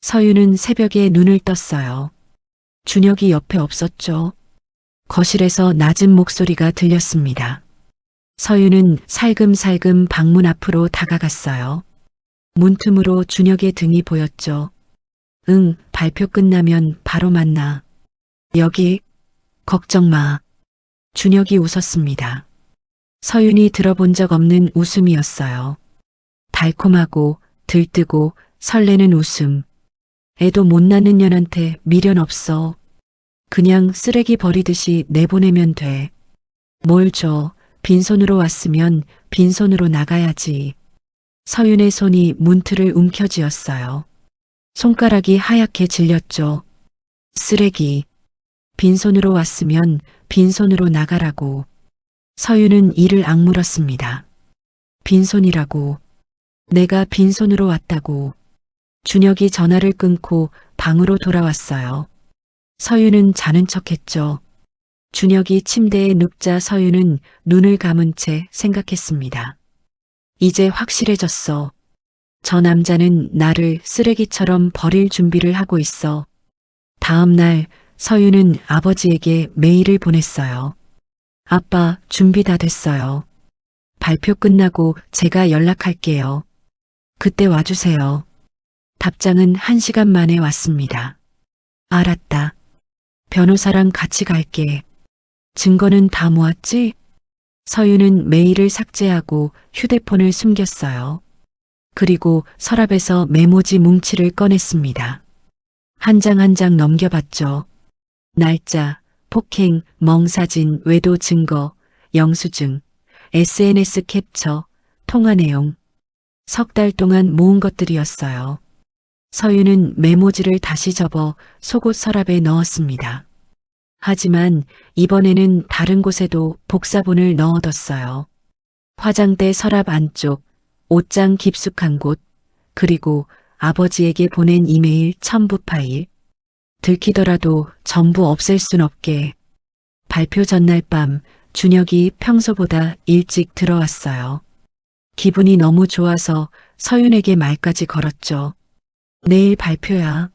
서윤은 새벽에 눈을 떴어요. 준혁이 옆에 없었죠. 거실에서 낮은 목소리가 들렸습니다. 서윤은 살금살금 방문 앞으로 다가갔어요. 문틈으로 준혁의 등이 보였죠. 응, 발표 끝나면 바로 만나. 여기, 걱정 마. 준혁이 웃었습니다. 서윤이 들어본 적 없는 웃음이었어요. 달콤하고 들뜨고 설레는 웃음. 애도 못 낳는 년한테 미련 없어. 그냥 쓰레기 버리듯이 내보내면 돼. 뭘 줘. 빈손으로 왔으면 빈손으로 나가야지. 서윤의 손이 문틀을 움켜쥐었어요. 손가락이 하얗게 질렸죠. 쓰레기. 빈손으로 왔으면 빈손으로 나가라고. 서윤은 이를 악물었습니다. 빈손이라고. 내가 빈손으로 왔다고. 준혁이 전화를 끊고 방으로 돌아왔어요. 서윤은 자는 척했죠. 준혁이 침대에 눕자 서윤은 눈을 감은 채 생각했습니다. 이제 확실해졌어. 저 남자는 나를 쓰레기처럼 버릴 준비를 하고 있어. 다음 날 서윤은 아버지에게 메일을 보냈어요. 아빠, 준비 다 됐어요. 발표 끝나고 제가 연락할게요. 그때 와주세요. 답장은 1시간 만에 왔습니다. 알았다. 변호사랑 같이 갈게. 증거는 다 모았지? 서윤은 메일을 삭제하고 휴대폰을 숨겼어요. 그리고 서랍에서 메모지 뭉치를 꺼냈습니다. 한 장 한 장 넘겨봤죠. 날짜, 폭행, 멍사진, 외도 증거, 영수증, SNS 캡처, 통화 내용. 3달 동안 모은 것들이었어요. 서윤은 메모지를 다시 접어 속옷 서랍에 넣었습니다. 하지만 이번에는 다른 곳에도 복사본을 넣어뒀어요. 화장대 서랍 안쪽, 옷장 깊숙한 곳, 그리고 아버지에게 보낸 이메일 첨부 파일. 들키더라도 전부 없앨 순 없게. 발표 전날 밤 준혁이 평소보다 일찍 들어왔어요. 기분이 너무 좋아서 서윤에게 말까지 걸었죠. 내일 발표야.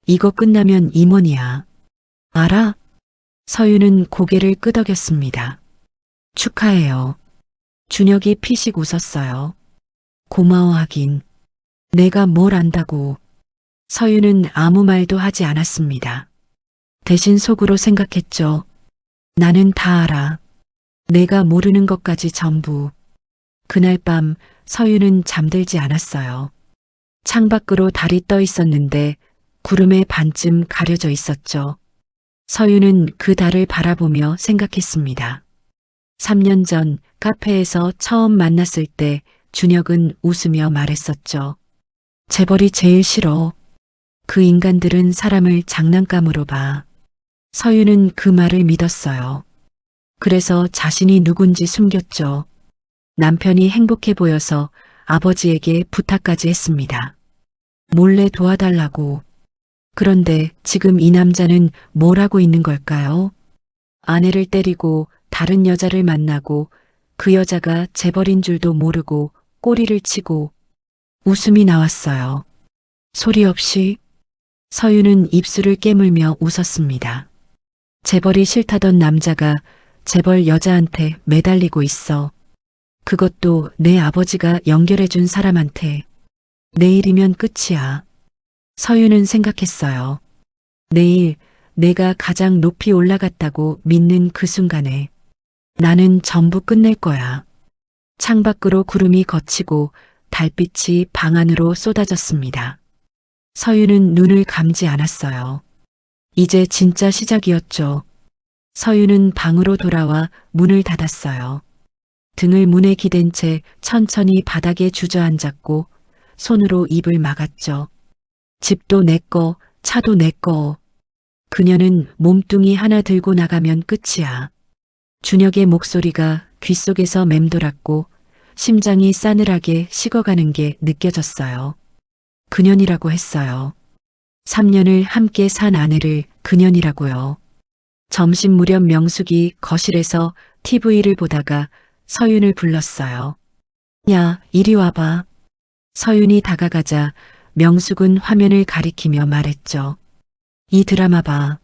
이거 끝나면 임원이야. 알아? 서윤은 고개를 끄덕였습니다. 축하해요. 준혁이 피식 웃었어요. 고마워하긴. 내가 뭘 안다고. 서윤은 아무 말도 하지 않았습니다. 대신 속으로 생각했죠. 나는 다 알아. 내가 모르는 것까지 전부. 그날 밤 서윤은 잠들지 않았어요. 창밖으로 달이 떠 있었는데 구름에 반쯤 가려져 있었죠. 서윤은 그 달을 바라보며 생각했습니다. 3년 전 카페에서 처음 만났을 때 준혁은 웃으며 말했었죠. 재벌이 제일 싫어. 그 인간들은 사람을 장난감으로 봐. 서윤은 그 말을 믿었어요. 그래서 자신이 누군지 숨겼죠. 남편이 행복해 보여서 아버지에게 부탁까지 했습니다. 몰래 도와달라고. 그런데 지금 이 남자는 뭘 하고 있는 걸까요? 아내를 때리고 다른 여자를 만나고 그 여자가 재벌인 줄도 모르고 꼬리를 치고. 웃음이 나왔어요. 소리 없이. 서윤은 입술을 깨물며 웃었습니다. 재벌이 싫다던 남자가 재벌 여자한테 매달리고 있어. 그것도 내 아버지가 연결해준 사람한테. 내일이면 끝이야. 서윤은 생각했어요. 내일 내가 가장 높이 올라갔다고 믿는 그 순간에 나는 전부 끝낼 거야. 창밖으로 구름이 걷히고 달빛이 방 안으로 쏟아졌습니다. 서윤은 눈을 감지 않았어요. 이제 진짜 시작이었죠. 서윤은 방으로 돌아와 문을 닫았어요. 등을 문에 기댄 채 천천히 바닥에 주저앉았고 손으로 입을 막았죠. 집도 내 거, 차도 내 거. 그녀는 몸뚱이 하나 들고 나가면 끝이야. 준혁의 목소리가 귓속에서 맴돌았고 심장이 싸늘하게 식어가는 게 느껴졌어요. 그년이라고 했어요. 3년을 함께 산 아내를 그년이라고요. 점심 무렵 명숙이 거실에서 TV를 보다가 서윤을 불렀어요. 야, 이리 와봐. 서윤이 다가가자 명숙은 화면을 가리키며 말했죠. 이 드라마 봐.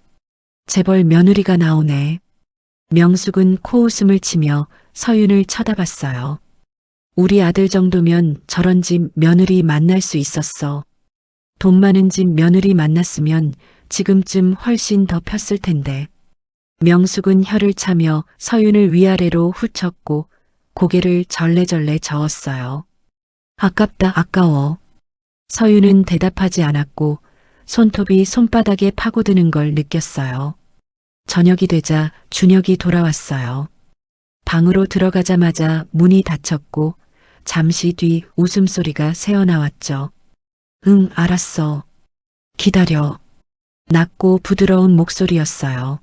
재벌 며느리가 나오네. 명숙은 코웃음을 치며 서윤을 쳐다봤어요. 우리 아들 정도면 저런 집 며느리 만날 수 있었어. 돈 많은 집 며느리 만났으면 지금쯤 훨씬 더 폈을 텐데. 명숙은 혀를 차며 서윤을 위아래로 훑쳤고 고개를 절레절레 저었어요. 아깝다, 아까워. 서윤은 대답하지 않았고 손톱이 손바닥에 파고드는 걸 느꼈어요. 저녁이 되자 준혁이 돌아왔어요. 방으로 들어가자마자 문이 닫혔고 잠시 뒤 웃음소리가 새어나왔죠. 응, 알았어. 기다려. 낮고 부드러운 목소리였어요.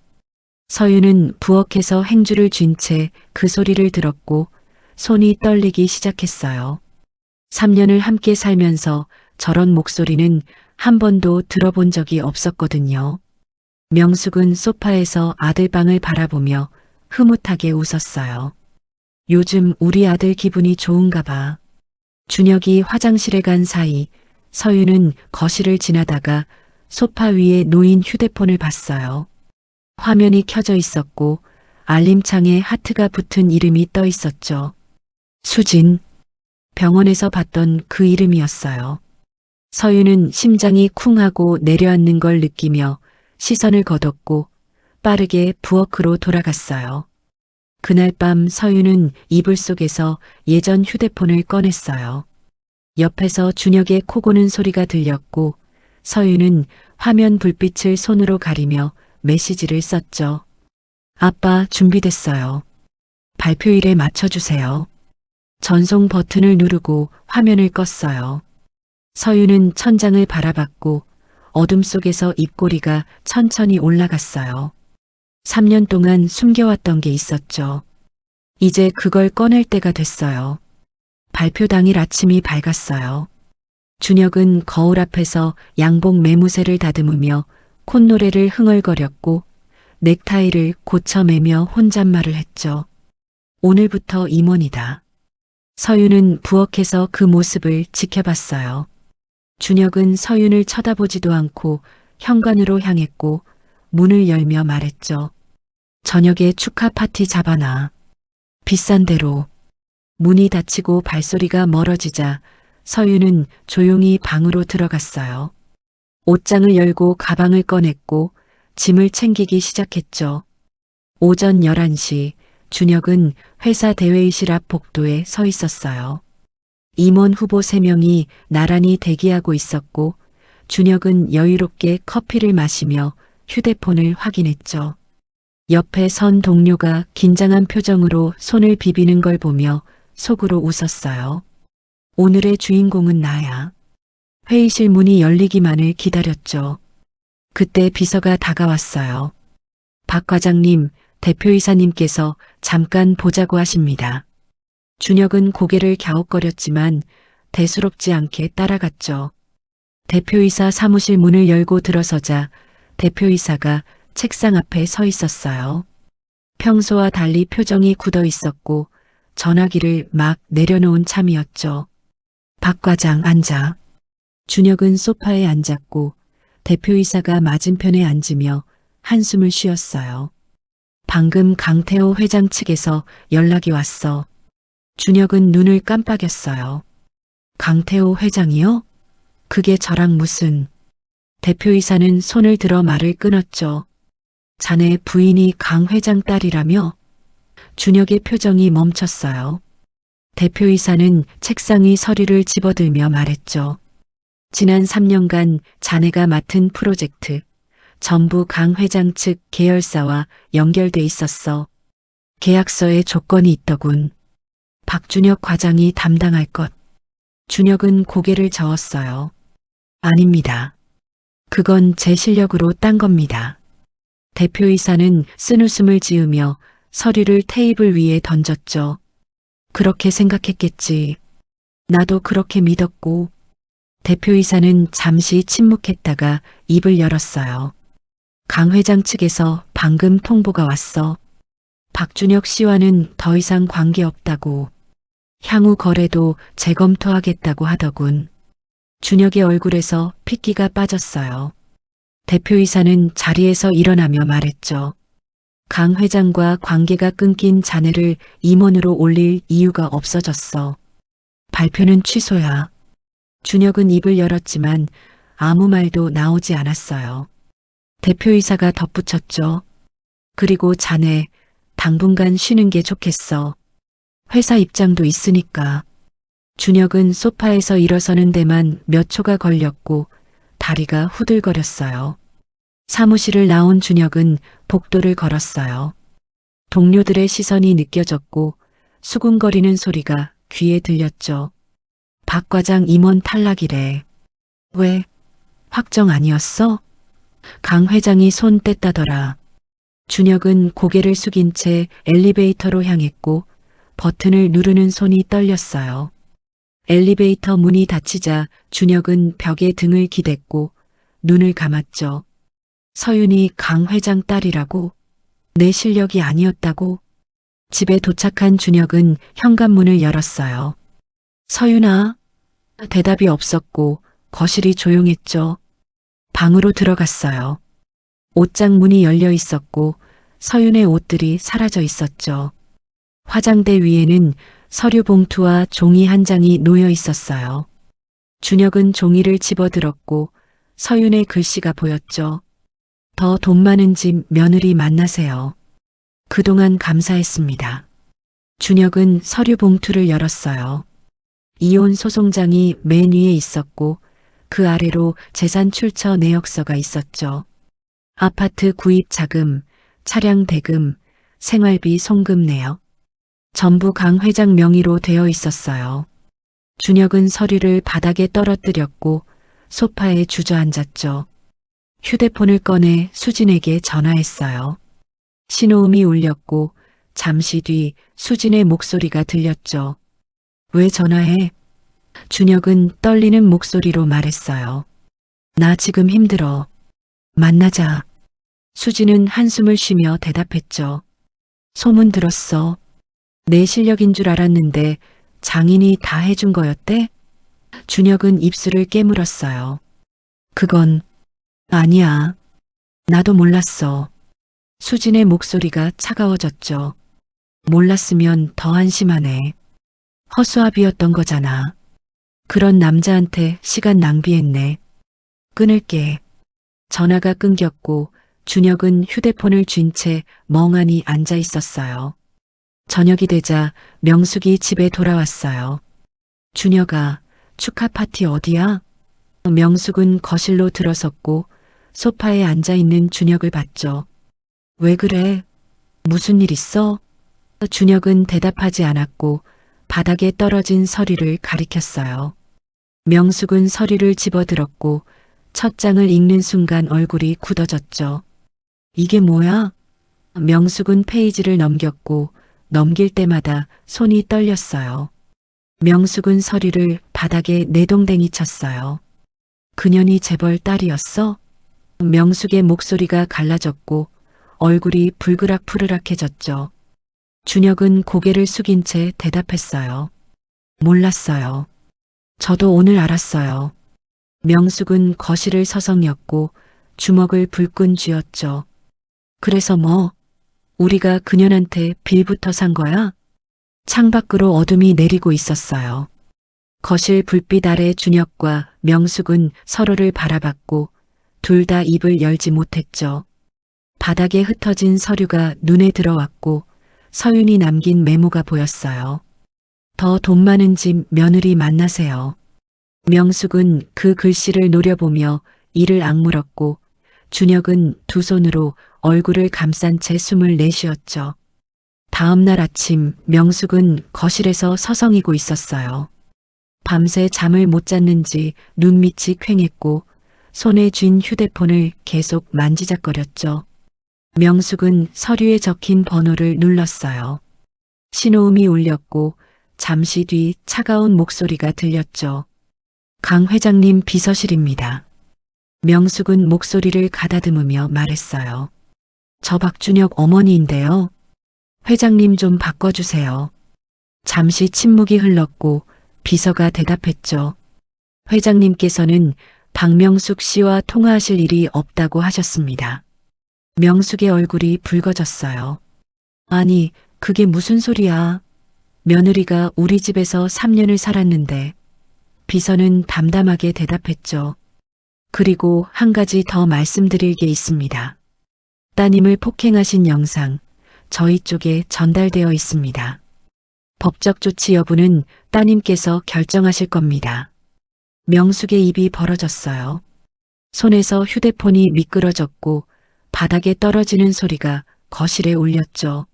서윤은 부엌에서 행주를 쥔 채 그 소리를 들었고 손이 떨리기 시작했어요. 3년을 함께 살면서 저런 목소리는 한 번도 들어본 적이 없었거든요. 명숙은 소파에서 아들 방을 바라보며 흐뭇하게 웃었어요. 요즘 우리 아들 기분이 좋은가 봐. 준혁이 화장실에 간 사이 서윤은 거실을 지나다가 소파 위에 놓인 휴대폰을 봤어요. 화면이 켜져 있었고 알림창에 하트가 붙은 이름이 떠 있었죠. 수진. 병원에서 봤던 그 이름이었어요. 서윤은 심장이 쿵 하고 내려앉는 걸 느끼며 시선을 거뒀고 빠르게 부엌으로 돌아갔어요. 그날 밤 서윤은 이불 속에서 예전 휴대폰을 꺼냈어요. 옆에서 준혁의 코 고는 소리가 들렸고 서윤은 화면 불빛을 손으로 가리며 메시지를 썼죠. 아빠 준비됐어요. 발표일에 맞춰주세요. 전송 버튼을 누르고 화면을 껐어요. 서윤은 천장을 바라봤고 어둠 속에서 입꼬리가 천천히 올라갔어요. 3년 동안 숨겨왔던 게 있었죠. 이제 그걸 꺼낼 때가 됐어요. 발표 당일 아침이 밝았어요. 준혁은 거울 앞에서 양복 매무새를 다듬으며 콧노래를 흥얼거렸고 넥타이를 고쳐매며 혼잣말을 했죠. 오늘부터 임원이다. 서윤은 부엌에서 그 모습을 지켜봤어요. 준혁은 서윤을 쳐다보지도 않고 현관으로 향했고 문을 열며 말했죠. 저녁에 축하 파티 잡아놔. 비싼 대로. 문이 닫히고 발소리가 멀어지자 서윤은 조용히 방으로 들어갔어요. 옷장을 열고 가방을 꺼냈고 짐을 챙기기 시작했죠. 오전 11시 준혁은 회사 대회의실 앞 복도에 서 있었어요. 임원 후보 3명이 나란히 대기하고 있었고 준혁은 여유롭게 커피를 마시며 휴대폰을 확인했죠. 옆에 선 동료가 긴장한 표정으로 손을 비비는 걸 보며 속으로 웃었어요. 오늘의 주인공은 나야. 회의실 문이 열리기만을 기다렸죠. 그때 비서가 다가왔어요. 박 과장님, 대표이사님께서 잠깐 보자고 하십니다. 준혁은 고개를 갸웃거렸지만 대수롭지 않게 따라갔죠. 대표이사 사무실 문을 열고 들어서자 대표이사가 책상 앞에 서 있었어요. 평소와 달리 표정이 굳어 있었고 전화기를 막 내려놓은 참이었죠. 박 과장 앉아. 준혁은 소파에 앉았고 대표이사가 맞은편에 앉으며 한숨을 쉬었어요. 방금 강태호 회장 측에서 연락이 왔어. 준혁은 눈을 깜빡였어요. 강태호 회장이요? 그게 저랑 무슨... 대표이사는 손을 들어 말을 끊었죠. 자네 부인이 강 회장 딸이라며? 준혁의 표정이 멈췄어요. 대표이사는 책상 위 서류를 집어들며 말했죠. 지난 3년간 자네가 맡은 프로젝트 전부 강 회장 측 계열사와 연결돼 있었어. 계약서에 조건이 있더군. 박준혁 과장이 담당할 것. 준혁은 고개를 저었어요. 아닙니다. 그건 제 실력으로 딴 겁니다. 대표이사는 쓴웃음을 지으며 서류를 테이블 위에 던졌죠. 그렇게 생각했겠지. 나도 그렇게 믿었고. 대표이사는 잠시 침묵했다가 입을 열었어요. 강 회장 측에서 방금 통보가 왔어. 박준혁 씨와는 더 이상 관계없다고. 향후 거래도 재검토하겠다고 하더군. 준혁의 얼굴에서 핏기가 빠졌어요. 대표이사는 자리에서 일어나며 말했죠. 강 회장과 관계가 끊긴 자네를 임원으로 올릴 이유가 없어졌어. 발표는 취소야. 준혁은 입을 열었지만 아무 말도 나오지 않았어요. 대표이사가 덧붙였죠. 그리고 자네 당분간 쉬는 게 좋겠어. 회사 입장도 있으니까. 준혁은 소파에서 일어서는 데만 몇 초가 걸렸고 다리가 후들거렸어요. 사무실을 나온 준혁은 복도를 걸었어요. 동료들의 시선이 느껴졌고 수군거리는 소리가 귀에 들렸죠. 박 과장 임원 탈락이래. 왜? 확정 아니었어? 강 회장이 손 뗐다더라. 준혁은 고개를 숙인 채 엘리베이터로 향했고 버튼을 누르는 손이 떨렸어요. 엘리베이터 문이 닫히자 준혁은 벽에 등을 기댔고 눈을 감았죠. 서윤이 강 회장 딸이라고? 내 실력이 아니었다고? 집에 도착한 준혁은 현관문을 열었어요. 서윤아? 대답이 없었고 거실이 조용했죠. 방으로 들어갔어요. 옷장 문이 열려 있었고 서윤의 옷들이 사라져 있었죠. 화장대 위에는 서류 봉투와 종이 한 장이 놓여 있었어요. 준혁은 종이를 집어들었고 서윤의 글씨가 보였죠. 더 돈 많은 집 며느리 만나세요. 그동안 감사했습니다. 준혁은 서류 봉투를 열었어요. 이혼 소송장이 맨 위에 있었고 그 아래로 재산 출처 내역서가 있었죠. 아파트 구입 자금, 차량 대금, 생활비 송금 내역. 전부 강 회장 명의로 되어 있었어요. 준혁은 서류를 바닥에 떨어뜨렸고 소파에 주저앉았죠. 휴대폰을 꺼내 수진에게 전화했어요. 신호음이 울렸고 잠시 뒤 수진의 목소리가 들렸죠. 왜 전화해? 준혁은 떨리는 목소리로 말했어요. 나 지금 힘들어. 만나자. 수진은 한숨을 쉬며 대답했죠. 소문 들었어. 내 실력인 줄 알았는데 장인이 다 해준 거였대? 준혁은 입술을 깨물었어요. 그건 아니야. 나도 몰랐어. 수진의 목소리가 차가워졌죠. 몰랐으면 더 한심하네. 허수아비였던 거잖아. 그런 남자한테 시간 낭비했네. 끊을게. 전화가 끊겼고 준혁은 휴대폰을 쥔 채 멍하니 앉아 있었어요. 저녁이 되자 명숙이 집에 돌아왔어요. 준혁아, 축하 파티 어디야? 명숙은 거실로 들어섰고 소파에 앉아 있는 준혁을 봤죠. 왜 그래? 무슨 일 있어? 준혁은 대답하지 않았고 바닥에 떨어진 서류를 가리켰어요. 명숙은 서류를 집어들었고 첫 장을 읽는 순간 얼굴이 굳어졌죠. 이게 뭐야? 명숙은 페이지를 넘겼고 넘길 때마다 손이 떨렸어요. 명숙은 서류를 바닥에 내동댕이 쳤어요. 그년이 재벌 딸이었어? 명숙의 목소리가 갈라졌고 얼굴이 불그락푸르락해졌죠. 준혁은 고개를 숙인 채 대답했어요. 몰랐어요. 저도 오늘 알았어요. 명숙은 거실을 서성였고 주먹을 불끈 쥐었죠. 그래서 뭐? 우리가 그년한테 빌부터 산 거야? 창밖으로 어둠이 내리고 있었어요. 거실 불빛 아래 준혁과 명숙은 서로를 바라봤고 둘 다 입을 열지 못했죠. 바닥에 흩어진 서류가 눈에 들어왔고 서윤이 남긴 메모가 보였어요. 더 돈 많은 집 며느리 만나세요. 명숙은 그 글씨를 노려보며 이를 악물었고 준혁은 두 손으로 얼굴을 감싼 채 숨을 내쉬었죠. 다음 날 아침 명숙은 거실에서 서성이고 있었어요. 밤새 잠을 못 잤는지 눈밑이 퀭했고 손에 쥔 휴대폰을 계속 만지작거렸죠. 명숙은 서류에 적힌 번호를 눌렀어요. 신호음이 울렸고 잠시 뒤 차가운 목소리가 들렸죠. 강 회장님 비서실입니다. 명숙은 목소리를 가다듬으며 말했어요. 저 박준혁 어머니인데요. 회장님 좀 바꿔주세요. 잠시 침묵이 흘렀고 비서가 대답했죠. 회장님께서는 박명숙 씨와 통화하실 일이 없다고 하셨습니다. 명숙의 얼굴이 붉어졌어요. 아니, 그게 무슨 소리야. 며느리가 우리 집에서 3년을 살았는데. 비서는 담담하게 대답했죠. 그리고 한 가지 더 말씀드릴 게 있습니다. 따님을 폭행하신 영상, 저희 쪽에 전달되어 있습니다. 법적 조치 여부는 따님께서 결정하실 겁니다. 명숙의 입이 벌어졌어요. 손에서 휴대폰이 미끄러졌고 바닥에 떨어지는 소리가 거실에 울렸죠.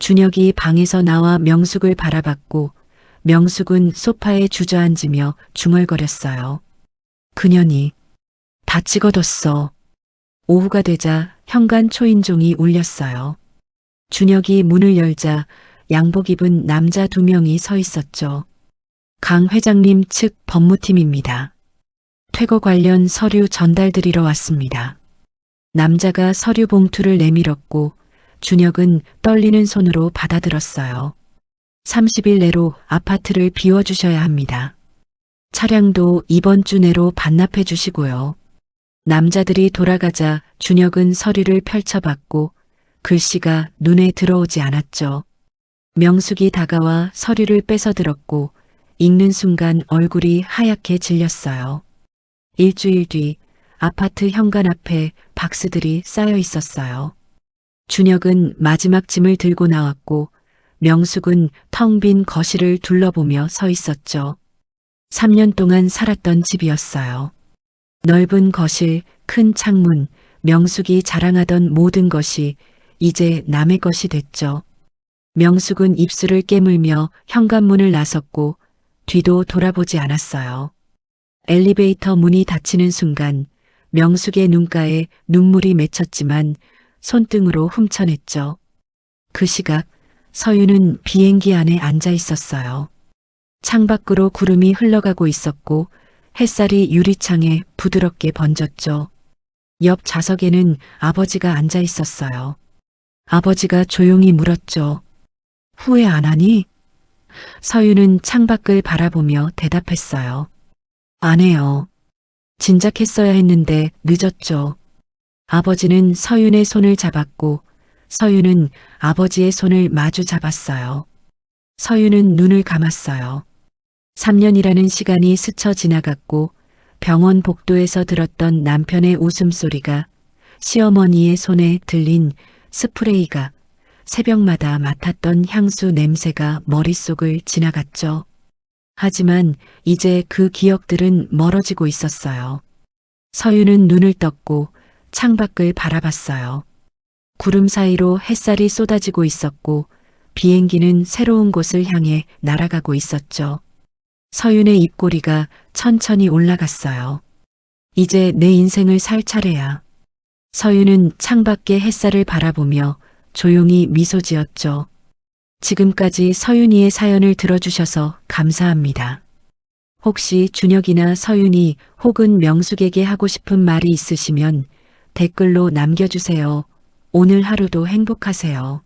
준혁이 방에서 나와 명숙을 바라봤고 명숙은 소파에 주저앉으며 중얼거렸어요. 그년이 다 찍어뒀어. 오후가 되자 현관 초인종이 울렸어요. 준혁이 문을 열자 양복 입은 남자 2명이 서 있었죠. 강 회장님 측 법무팀입니다. 퇴거 관련 서류 전달드리러 왔습니다. 남자가 서류 봉투를 내밀었고 준혁은 떨리는 손으로 받아들었어요. 30일 내로 아파트를 비워주셔야 합니다. 차량도 이번 주 내로 반납해 주시고요. 남자들이 돌아가자 준혁은 서류를 펼쳐봤고 글씨가 눈에 들어오지 않았죠. 명숙이 다가와 서류를 뺏어들었고 읽는 순간 얼굴이 하얗게 질렸어요. 일주일 뒤 아파트 현관 앞에 박스들이 쌓여 있었어요. 준혁은 마지막 짐을 들고 나왔고 명숙은 텅 빈 거실을 둘러보며 서 있었죠. 3년 동안 살았던 집이었어요. 넓은 거실, 큰 창문, 명숙이 자랑하던 모든 것이 이제 남의 것이 됐죠. 명숙은 입술을 깨물며 현관문을 나섰고 뒤도 돌아보지 않았어요. 엘리베이터 문이 닫히는 순간 명숙의 눈가에 눈물이 맺혔지만 손등으로 훔쳐냈죠. 그 시각 서유는 비행기 안에 앉아 있었어요. 창밖으로 구름이 흘러가고 있었고 햇살이 유리창에 부드럽게 번졌죠. 옆 좌석에는 아버지가 앉아 있었어요. 아버지가 조용히 물었죠. 후회 안 하니? 서유는 창밖을 바라보며 대답했어요. 안 해요. 진작 했어야 했는데 늦었죠. 아버지는 서윤의 손을 잡았고 서윤은 아버지의 손을 마주 잡았어요. 서윤은 눈을 감았어요. 3년이라는 시간이 스쳐 지나갔고 병원 복도에서 들었던 남편의 웃음소리가 시어머니의 손에 들린 스프레이가 새벽마다 맡았던 향수 냄새가 머릿속을 지나갔죠. 하지만 이제 그 기억들은 멀어지고 있었어요. 서유는 눈을 떴고 창밖을 바라봤어요. 구름 사이로 햇살이 쏟아지고 있었고 비행기는 새로운 곳을 향해 날아가고 있었죠. 서윤의 입꼬리가 천천히 올라갔어요. 이제 내 인생을 살 차례야. 서윤은 창밖의 햇살을 바라보며 조용히 미소 지었죠. 지금까지 서윤이의 사연을 들어주셔서 감사합니다. 혹시 준혁이나 서윤이 혹은 명숙에게 하고 싶은 말이 있으시면 댓글로 남겨주세요. 오늘 하루도 행복하세요.